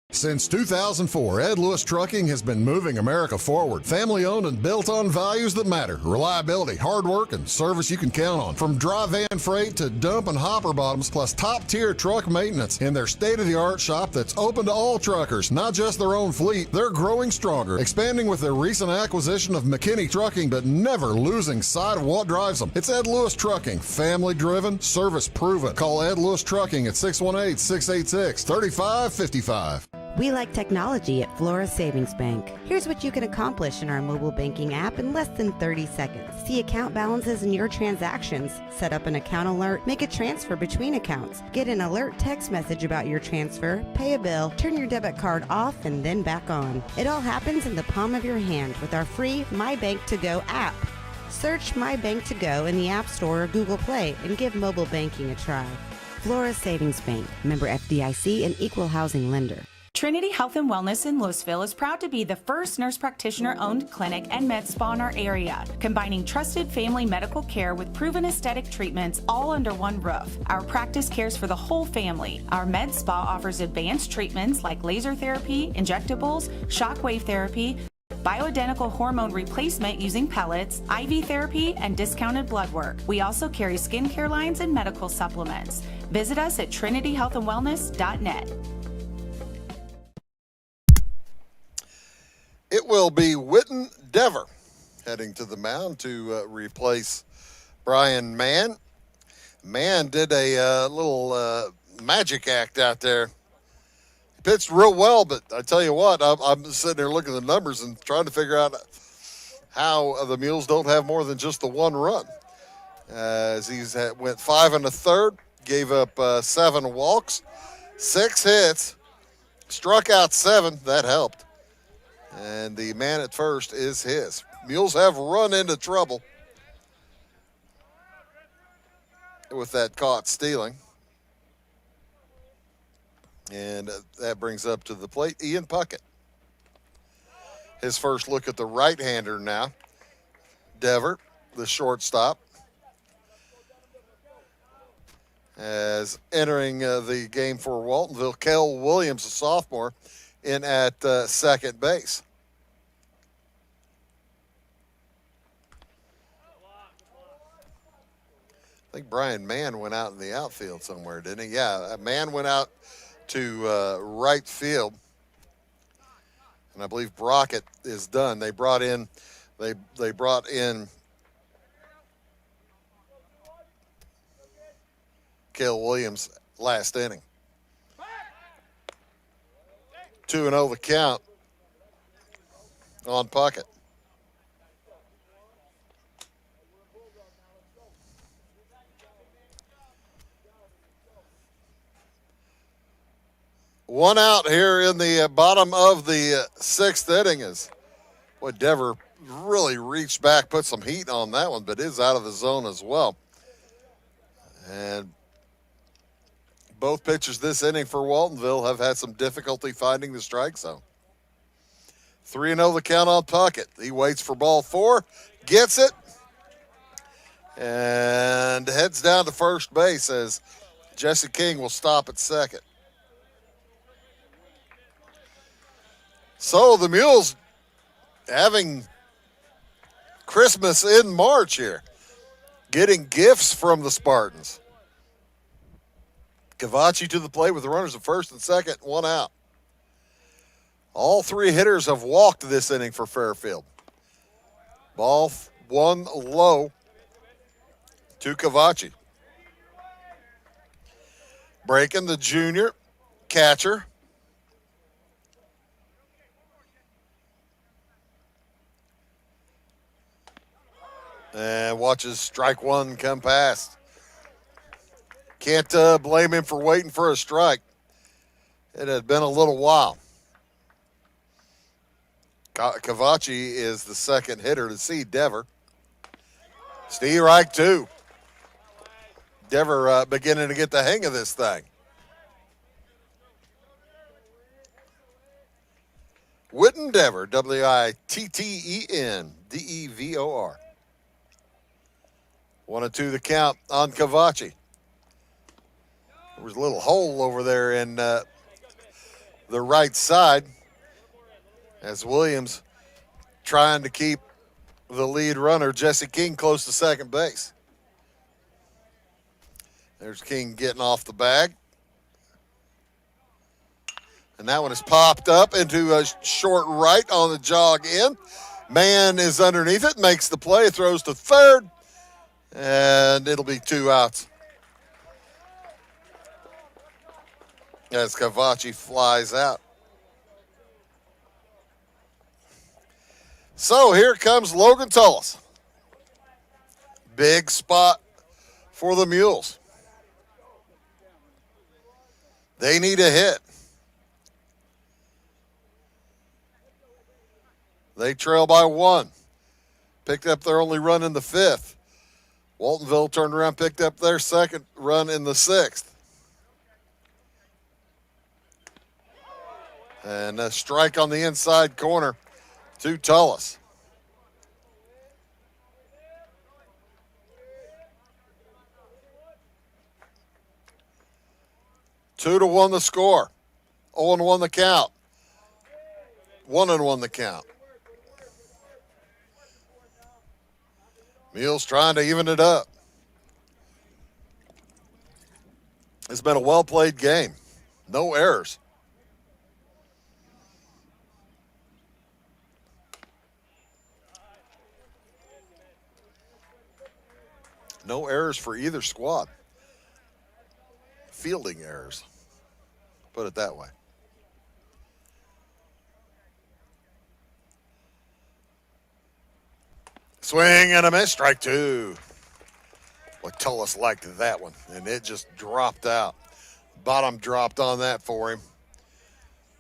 Since 2004, Ed Lewis Trucking has been moving America forward. Family-owned and built on values that matter. Reliability, hard work, and service you can count on. From dry van freight to dump and hopper bottoms, plus top-tier truck maintenance in their state-of-the-art shop that's open to all truckers, not just their own fleet. They're growing stronger, expanding with their recent acquisition of McKinney Trucking, but never losing sight of what drives them. It's Ed Lewis Trucking, family-driven, service-proven. Call Ed Lewis Trucking at 618-686-3555. We like technology at Flora Savings Bank. Here's what you can accomplish in our mobile banking app in less than 30 seconds. See account balances in your transactions, set up an account alert, make a transfer between accounts, get an alert text message about your transfer, pay a bill, turn your debit card off and then back on. It all happens in the palm of your hand with our free My Bank to Go app. Search My Bank to Go in the App Store or Google Play and give mobile banking a try. Flora Savings Bank, member FDIC and equal housing lender. Trinity Health and Wellness in Louisville is proud to be the first nurse practitioner-owned clinic and med spa in our area, combining trusted family medical care with proven aesthetic treatments all under one roof. Our practice cares for the whole family. Our med spa offers advanced treatments like laser therapy, injectables, shockwave therapy, bioidentical hormone replacement using pellets, IV therapy, and discounted blood work. We also carry skincare lines and medical supplements. Visit us at trinityhealthandwellness.net. It will be Witten Dever heading to the mound to replace Brian Mann. Mann did a little magic act out there. He pitched real well, but I tell you what, I'm sitting there looking at the numbers and trying to figure out how the Mules don't have more than just the one run. As he's went 5 1/3, gave up 7 walks, 6 hits, struck out 7. That helped. And the man at first is his. Mules have run into trouble with that caught stealing. And that brings up to the plate Ian Puckett. His first look at the right-hander now. Dever, the shortstop. As entering the game for Waltonville, Kel Williams, a sophomore, in at second base. I think Brian Mann went out in the outfield somewhere, didn't he? Yeah, Mann went out to right field, and I believe Brockett is done. They brought in Cale Williams last inning. 2-0 the count on Puckett. One out here in the bottom of the sixth inning is what Dever really reached back, put some heat on that one, but is out of the zone as well. And both pitchers this inning for Waltonville have had some difficulty finding the strike zone. 3-0 the count on Puckett. He waits for ball 4, gets it, and heads down to first base as Jesse King will stop at second. So the Mules having Christmas in March here, getting gifts from the Spartans. Cavacci to the plate with the runners at first and second, one out. All three hitters have walked this inning for Fairfield. Ball one low to Cavacci. Breaking the junior catcher. And watches strike one come past. Can't blame him for waiting for a strike. It had been a little while. Cavacci is the second hitter to see Dever. Steve Reich, too. Dever beginning to get the hang of this thing. Witten Dever, Wittendevor. 1-2 the count on Cavacci. There was a little hole over there in the right side as Williams trying to keep the lead runner, Jesse King, close to second base. There's King getting off the bag. And that one is popped up into a short right on the jog in. Mann is underneath it, makes the play, throws to third, and it'll be 2 outs. As Cavacci flies out. So here comes Logan Tullis. Big spot for the Mules. They need a hit. They trail by 1. Picked up their only run in the 5th. Waltonville turned around, picked up their second run in the 6th. And a strike on the inside corner to Tullis. Two to 1 the score. 0-1 the count. 1-1 the count. Mules trying to even it up. It's been a well-played game. No errors. No errors for either squad. Fielding errors. Put it that way. Swing and a miss. Strike 2. Well, Tullis liked that one, and it just dropped out. Bottom dropped on that for him.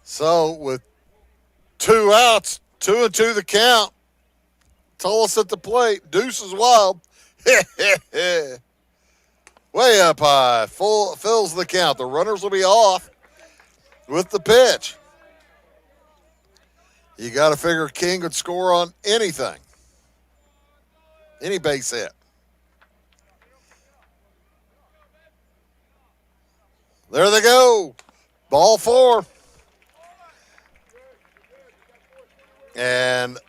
So with 2 outs, 2-2 the count. Tullis at the plate. Deuce is wild. Way up high. Fills the count. The runners will be off with the pitch. You got to figure King would score on anything. Any base hit. There they go. Ball 4. And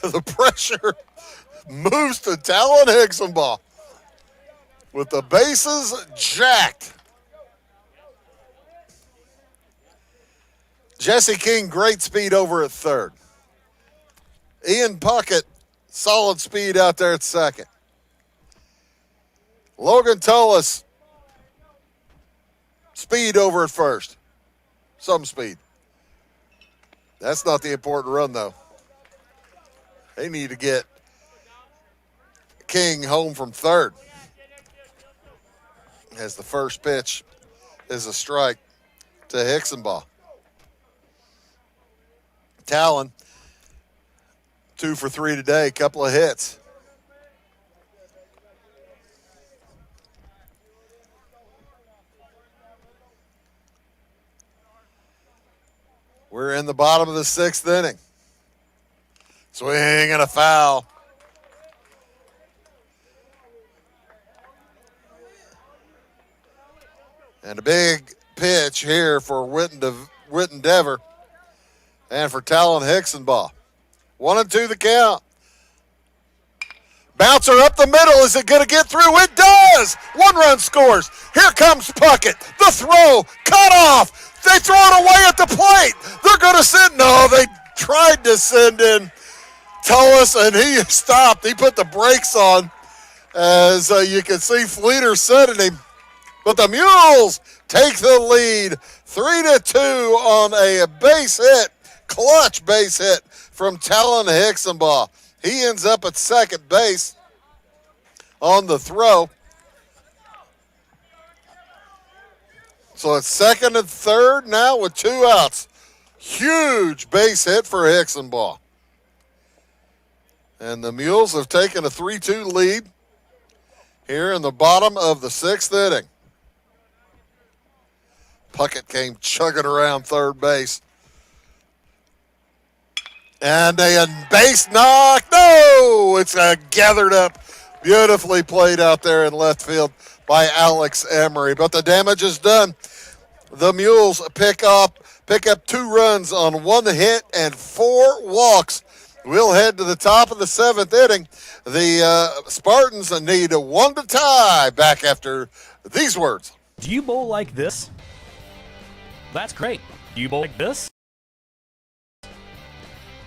the pressure moves to Talon Higginball with the bases jacked. Jesse King, great speed over at third. Ian Puckett, solid speed out there at second. Logan Tullis, speed over at first. Some speed. That's not the important run, though. They need to get King home from third. As the first pitch is a strike to Higginball. Talon, 2 for 3 today, couple of hits. We're in the bottom of the 6th inning. Swing and a foul. And a big pitch here for Witten Dever and for Talon Higginball. 1-2 the count. Bouncer up the middle. Is it going to get through? It does. 1 run scores. Here comes Puckett. The throw. Cut off. They throw it away at the plate. They're going to send. No, they tried to send in Tullis, and he stopped. He put the brakes on, as you can see Fleeter sending him. But the Mules take the lead 3-2 on a base hit, clutch base hit from Talon Higginball. He ends up at second base on the throw. So it's second and third now with 2 outs. Huge base hit for Higginball. And the Mules have taken a 3-2 lead here in the bottom of the 6th inning. Puckett came chugging around third base. And a base knock. No! It's gathered up, beautifully played out there in left field by Alex Emery. But the damage is done. The Mules pick up 2 runs on 1 hit and 4 walks. We'll head to the top of the 7th inning. The Spartans need a 1 to tie. Back after these words. Do you bowl like this? That's great. Do you bowl like this?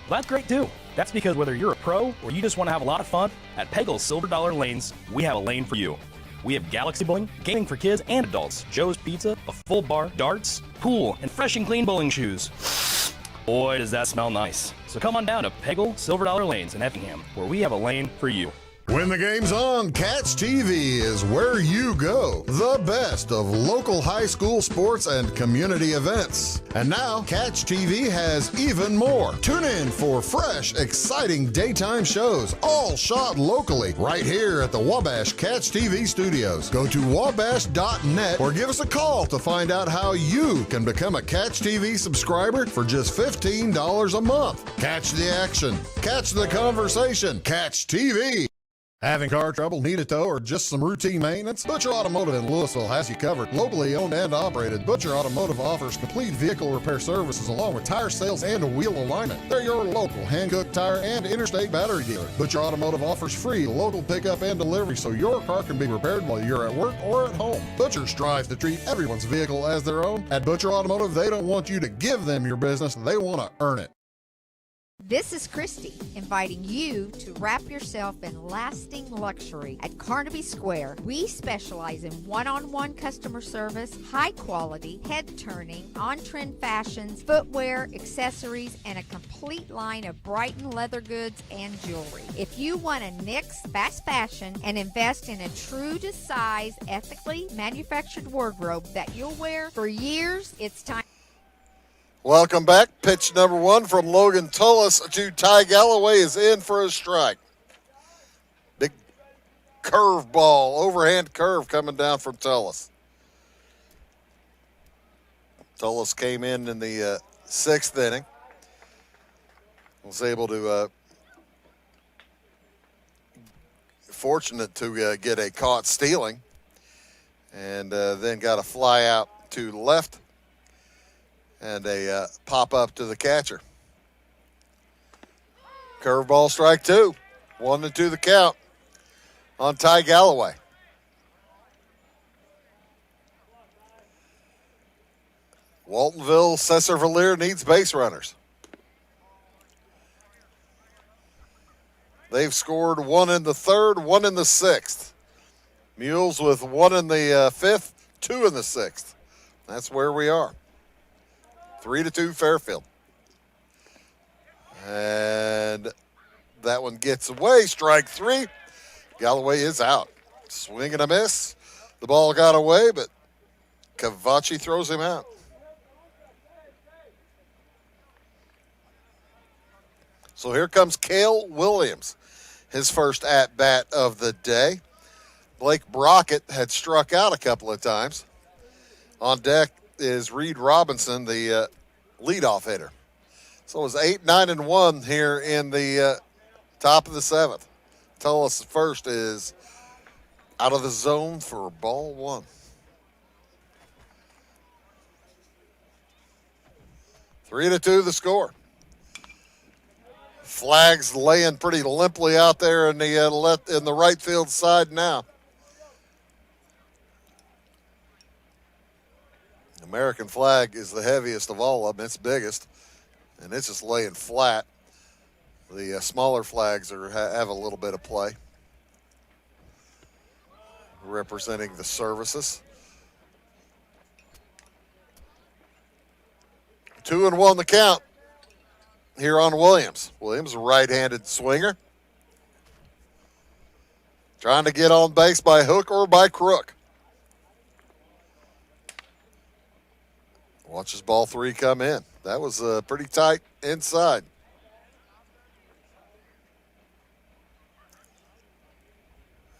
That's great too. That's because whether you're a pro or you just want to have a lot of fun, at Peggle's Silver Dollar Lanes, we have a lane for you. We have galaxy bowling, gaming for kids and adults, Joe's Pizza, a full bar, darts, pool, and fresh and clean bowling shoes. Boy, does that smell nice. So come on down to Peggle Silver Dollar Lanes in Effingham, where we have a lane for you. When the game's on, Catch TV is where you go. The best of local high school sports and community events. And now, Catch TV has even more. Tune in for fresh, exciting daytime shows, all shot locally, right here at the Wabash Catch TV studios. Go to wabash.net or give us a call to find out how you can become a Catch TV subscriber for just $15 a month. Catch the action, catch the conversation, Catch TV. Having car trouble, need a tow, or just some routine maintenance? Butcher Automotive in Louisville has you covered. Locally owned and operated, Butcher Automotive offers complete vehicle repair services along with tire sales and wheel alignment. They're your local Hankook tire and interstate battery dealer. Butcher Automotive offers free local pickup and delivery so your car can be repaired while you're at work or at home. Butcher strives to treat everyone's vehicle as their own. At Butcher Automotive, they don't want you to give them your business, they want to earn it. This is Christy, inviting you to wrap yourself in lasting luxury at Carnaby Square. We specialize in one-on-one customer service, high quality, head-turning, on-trend fashions, footwear, accessories, and a complete line of Brighton leather goods and jewelry. If you want to nix fast fashion and invest in a true-to-size, ethically manufactured wardrobe that you'll wear for years, it's time. Welcome back. Pitch number 1 from Logan Tullis to Ty Galloway is in for a strike. Big curve ball, overhand curve coming down from Tullis. Tullis came in the 6th inning. Was able to, fortunate to get a caught stealing. and then got a fly out to left and a pop up to the catcher. Curveball, strike two. 1-2 the count on Ty Galloway. Waltonville, Cesar-Valier needs base runners. They've scored one in the third, one in the sixth. Mules with one in the fifth, two in the sixth. That's where we are. 3-2 Fairfield. And that one gets away. Strike three. Galloway is out. Swing and a miss. The ball got away, but Cavachi throws him out. So here comes Cale Williams, his first at-bat of the day. Blake Brockett had struck out a couple of times. On deck is Reed Robinson, the leadoff hitter. So it was 8, 9, and 1 here in the top of the seventh. Tullis first is out of the zone for ball one. Three to two the score. Flags laying pretty limply out there in the right field side now. American flag is the heaviest of all of them. It's biggest, and it's just laying flat. The smaller flags have a little bit of play, representing the services. 2-1 the count here on Williams. Williams, a right-handed swinger, trying to get on base by hook or by crook. Watches ball three come in. That was pretty tight inside.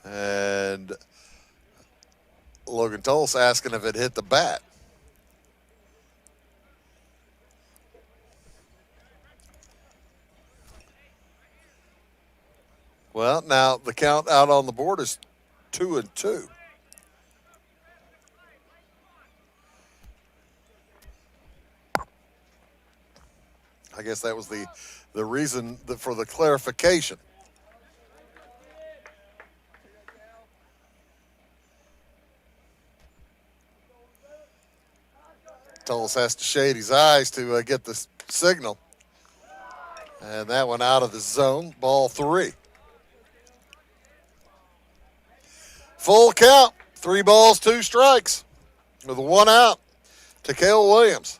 And Logan Tullis asking if it hit the bat. Well, now the count out on the board is 2-2. I guess that was the reason for the clarification. Tullis has to shade his eyes to get the signal. And that one out of the zone. Ball three. Full count. 3 balls, 2 strikes. With 1 out to Cale Williams.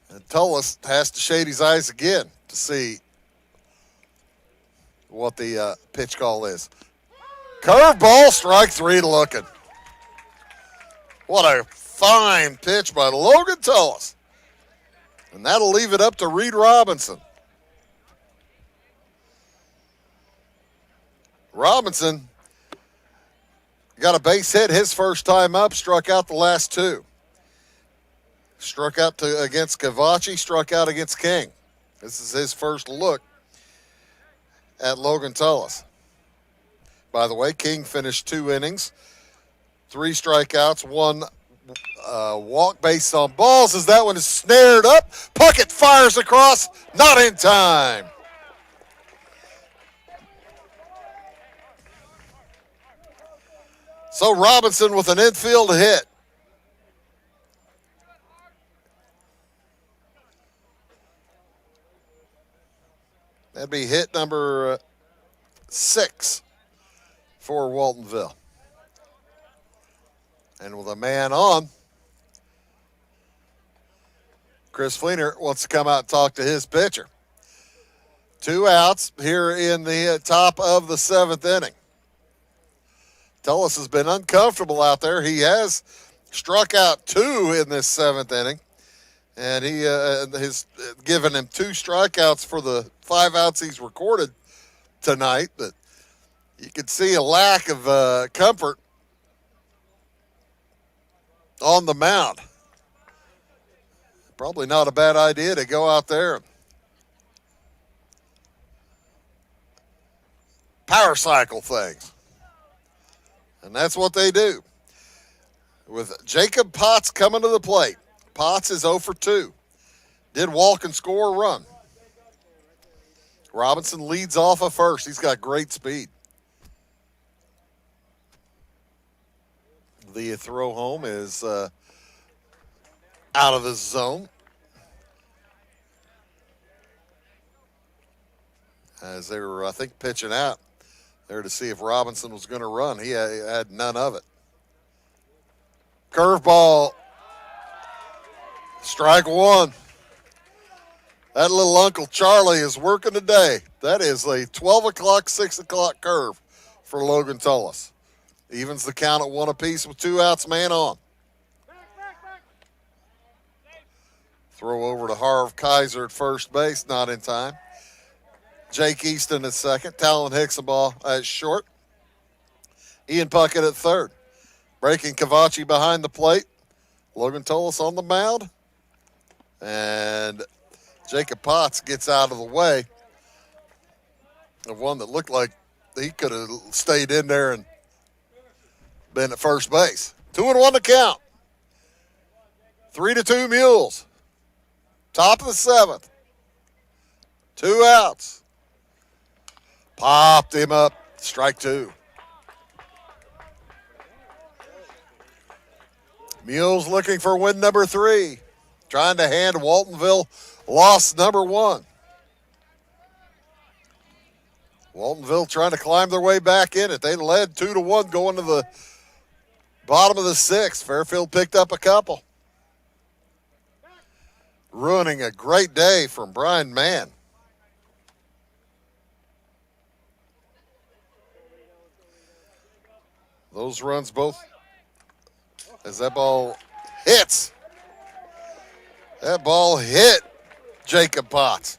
And Tullis has to shade his eyes again to see what the pitch call is. Curveball, strike 3 looking. What a fine pitch by Logan Tullis. And that'll leave it up to Reed Robinson. Robinson got a base hit his first time up, struck out the last 2. Struck out against Cavachi, struck out against King. This is his first look at Logan Tullis. By the way, King finished 2 innings, 3 strikeouts, 1 walk based on balls as that one is snared up. Puckett fires across, not in time. So Robinson with an infield hit. That'd be hit number 6 for Waltonville. And with a man on, Chris Fleener wants to come out and talk to his pitcher. 2 outs here in the top of the 7th inning. Tullis has been uncomfortable out there. He has struck out 2 in this 7th inning. And he has given him 2 strikeouts for the 5 outs he's recorded tonight. But you could see a lack of comfort on the mound. Probably not a bad idea to go out there and power cycle things. And that's what they do. With Jacob Potts coming to the plate. Potts is 0 for 2. Did walk and score a run. Robinson leads off at first. He's got great speed. The throw home is out of the zone. As they were, I think, pitching out there to see if Robinson was going to run. He had none of it. Curveball. Strike one. That little Uncle Charlie is working today. That is a 12 o'clock, 6 o'clock curve for Logan Tullis. Evens the count at 1 apiece with 2 outs, man on. Throw over to Harv Kaiser at first base, not in time. Jake Easton at second. Talon Hicksaball at short. Ian Puckett at third. Breaking Cavachi behind the plate. Logan Tullis on the mound. And Jacob Potts gets out of the way of one that looked like he could have stayed in there and been at first base. 2-1 to count. 3-2 Mules. Top of the 7th. 2 outs. Popped him up. Strike 2. Mules looking for win number 3. Trying to hand Waltonville loss number 1. Waltonville trying to climb their way back in it. They led 2-1 going to the bottom of the 6th. Fairfield picked up a couple. Ruining a great day from Brian Mann. Those runs both, as that ball hits. That ball hit Jacob Potts.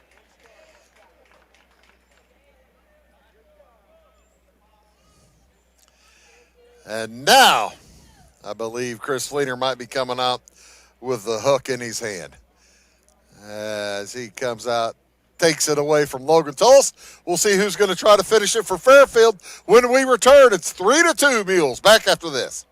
And now, I believe Chris Fleener might be coming out with the hook in his hand. As he comes out, takes it away from Logan Tullis. We'll see who's going to try to finish it for Fairfield when we return. It's 3-2 Mules. Back after this.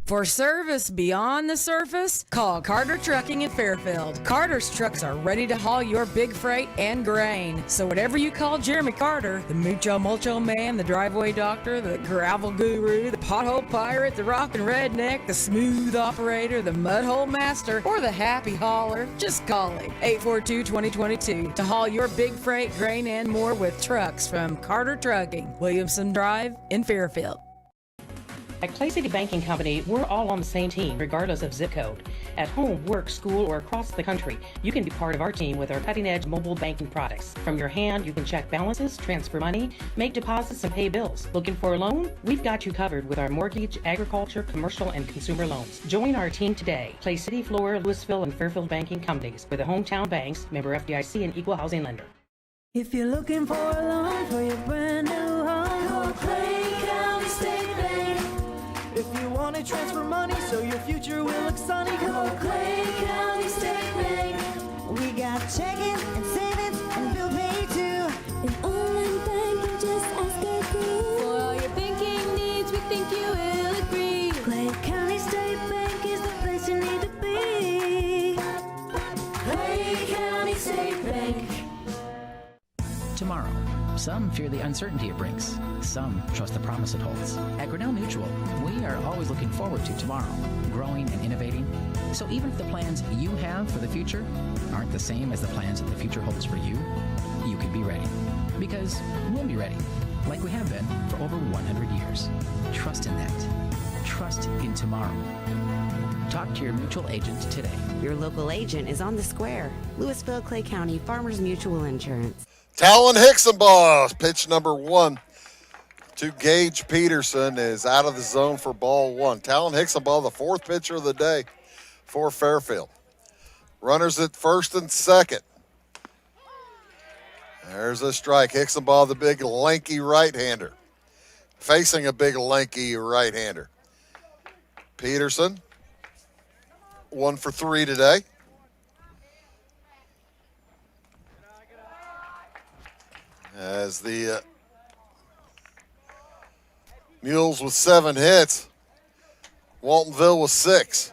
For service beyond the surface, call Carter Trucking in Fairfield. Carter's trucks are ready to haul your big freight and grain. So whatever you call Jeremy Carter, the Mucho Mulcho Man, the driveway doctor, the gravel guru, the pothole pirate, the rockin' redneck, the smooth operator, the mudhole master, or the happy hauler, just call him. 842-2022 to haul your big freight, grain, and more with trucks from Carter Trucking, Williamson Drive in Fairfield. At Clay City Banking Company, we're all on the same team, regardless of zip code. At home, work, school, or across the country, you can be part of our team with our cutting-edge mobile banking products. From your hand, you can check balances, transfer money, make deposits, and pay bills. Looking for a loan? We've got you covered with our mortgage, agriculture, commercial, and consumer loans. Join our team today. Clay City, Flora, Louisville, and Fairfield Banking Companies. We're the hometown banks, member FDIC, and equal housing lender. If you're looking for a loan for your brand new home, call Clay County State Bank. If you want to transfer money so your future will look sunny, call Clay County State Bank. We got checking and savings and bill pay too. An online banking, just ask our crew. For all your banking needs, we think you will agree. Clay County State Bank is the place you need to be. Clay County State Bank. Tomorrow. Some fear the uncertainty it brings. Some trust the promise it holds. At Grinnell Mutual, we are always looking forward to tomorrow, growing and innovating. So even if the plans you have for the future aren't the same as the plans that the future holds for you, you can be ready. Because we'll be ready, like we have been for over 100 years. Trust in that. Trust in tomorrow. Talk to your mutual agent today. Your local agent is on the square. Louisville, Clay County Farmers Mutual Insurance. Talon Hicksaball, pitch number 1 to Gage Peterson, is out of the zone for ball 1. Talon Hicksaball, the 4th pitcher of the day for Fairfield. Runners at first and second. There's a strike. Hicksaball, the big lanky right-hander, facing a big lanky right-hander. Peterson, 1 for 3 today. As the Mules with 7 hits. Waltonville with 6.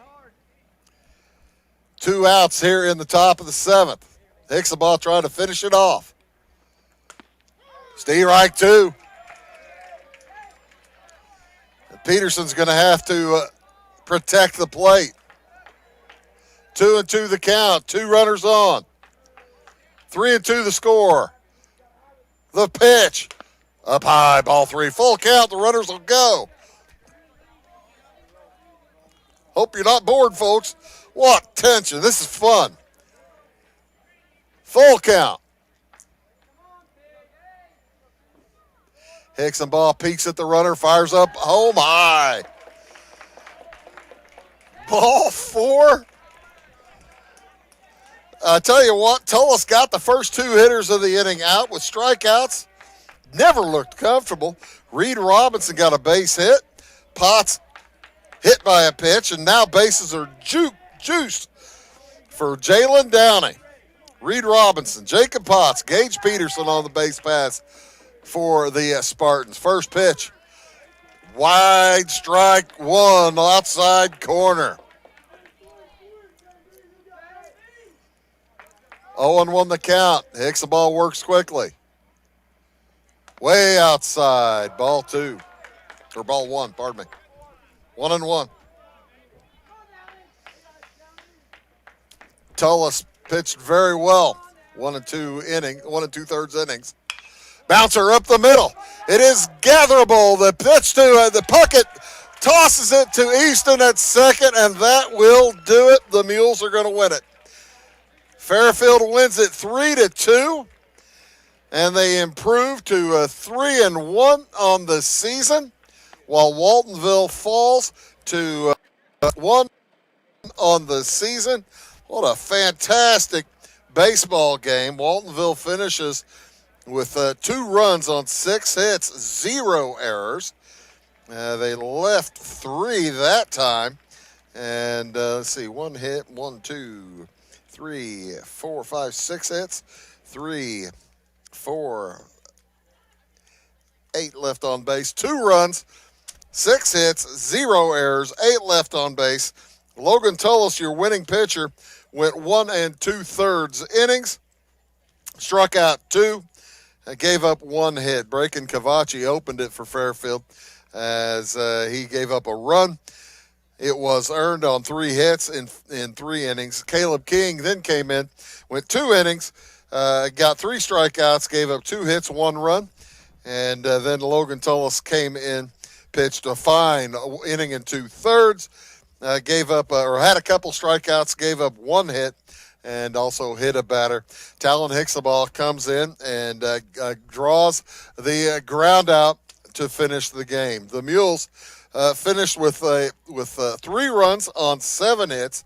2 outs here in the top of the 7th. Hicksaball trying to finish it off. Steve Reich 2. Peterson's going to have to protect the plate. 2-2 the count. 2 runners on. 3-2 the score. The pitch. Up high, ball 3. Full count. The runners will go. Hope you're not bored, folks. What tension. This is fun. Full count. Hickson ball peeks at the runner, fires up home high. Ball 4. I tell you what, Tullis got the first 2 hitters of the inning out with strikeouts. Never looked comfortable. Reed Robinson got a base hit. Potts hit by a pitch, and now bases are juiced for Jalen Downey. Reed Robinson, Jacob Potts, Gage Peterson on the base pass for the Spartans. First pitch, wide strike 1, outside corner. 0-1 the count. Hicks ball works quickly. Way outside, ball 2. Or ball 1, pardon me. 1-1. Tullis pitched very well. 1 2/3 innings. Bouncer up the middle. It is gatherable. The pitch to the Puckett tosses it to Easton at second, and that will do it. The Mules are going to win it. Fairfield wins it 3-2, and they improve to 3-1 on the season, while Waltonville falls to 1 on the season. What a fantastic baseball game. Waltonville finishes with 2 runs on 6 hits, 0 errors. They left 3 that time. And let's see, 1 hit, 1, 2, 3, 4, 5, 6 hits, 3, 4, 8 left on base, 2 runs, 6 hits, 0 errors, 8 left on base. Logan Tullis, your winning pitcher, went 1 2/3 innings, struck out 2, gave up 1 hit. Braken Cavacci opened it for Fairfield as he gave up a run. It was earned on 3 hits in 3 innings. Caleb King then came in, went 2 innings, got 3 strikeouts, gave up 2 hits, 1 run. And then Logan Tullis came in, pitched a fine inning and 2/3, gave up or had a couple strikeouts, gave up 1 hit, and also hit a batter. Talon Hicksaball comes in and draws the ground out to finish the game. The Mules finished with 3 runs on 7 hits,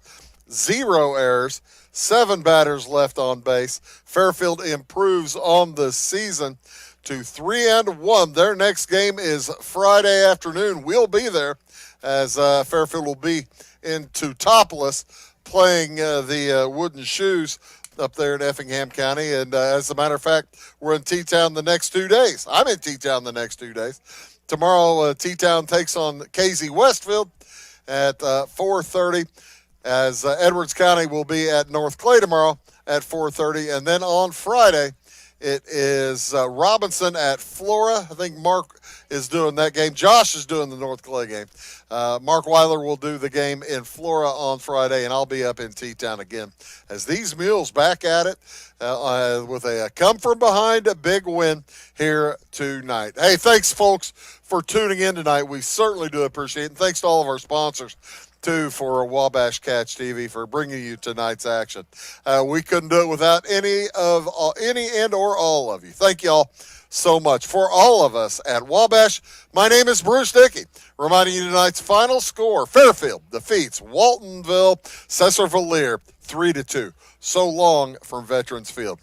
0 errors, 7 batters left on base. Fairfield improves on the season to 3-1. Their next game is Friday afternoon. We'll be there as Fairfield will be in Teutopolis playing the Wooden Shoes up there in Effingham County. And as a matter of fact, we're in T-Town the next 2 days. I'm in T-Town the next 2 days. Tomorrow, T-Town takes on KZ Westfield at 4:30, as Edwards County will be at North Clay tomorrow at 4:30. And then on Friday, it is Robinson at Flora. I think Mark is doing that game. Josh is doing the North Clay game. Mark Weiler will do the game in Flora on Friday, and I'll be up in T-Town again as these Mules back at it with a come-from-behind a big win here tonight. Hey, thanks, folks, for tuning in tonight. We certainly do appreciate it. And thanks to all of our sponsors, too, for Wabash Catch TV for bringing you tonight's action. We couldn't do it without any and or all of you. Thank you all so much. For all of us at Wabash, my name is Bruce Dickey, reminding you tonight's final score. Fairfield defeats Waltonville Cesar Valier 3-2. So long from Veterans Field.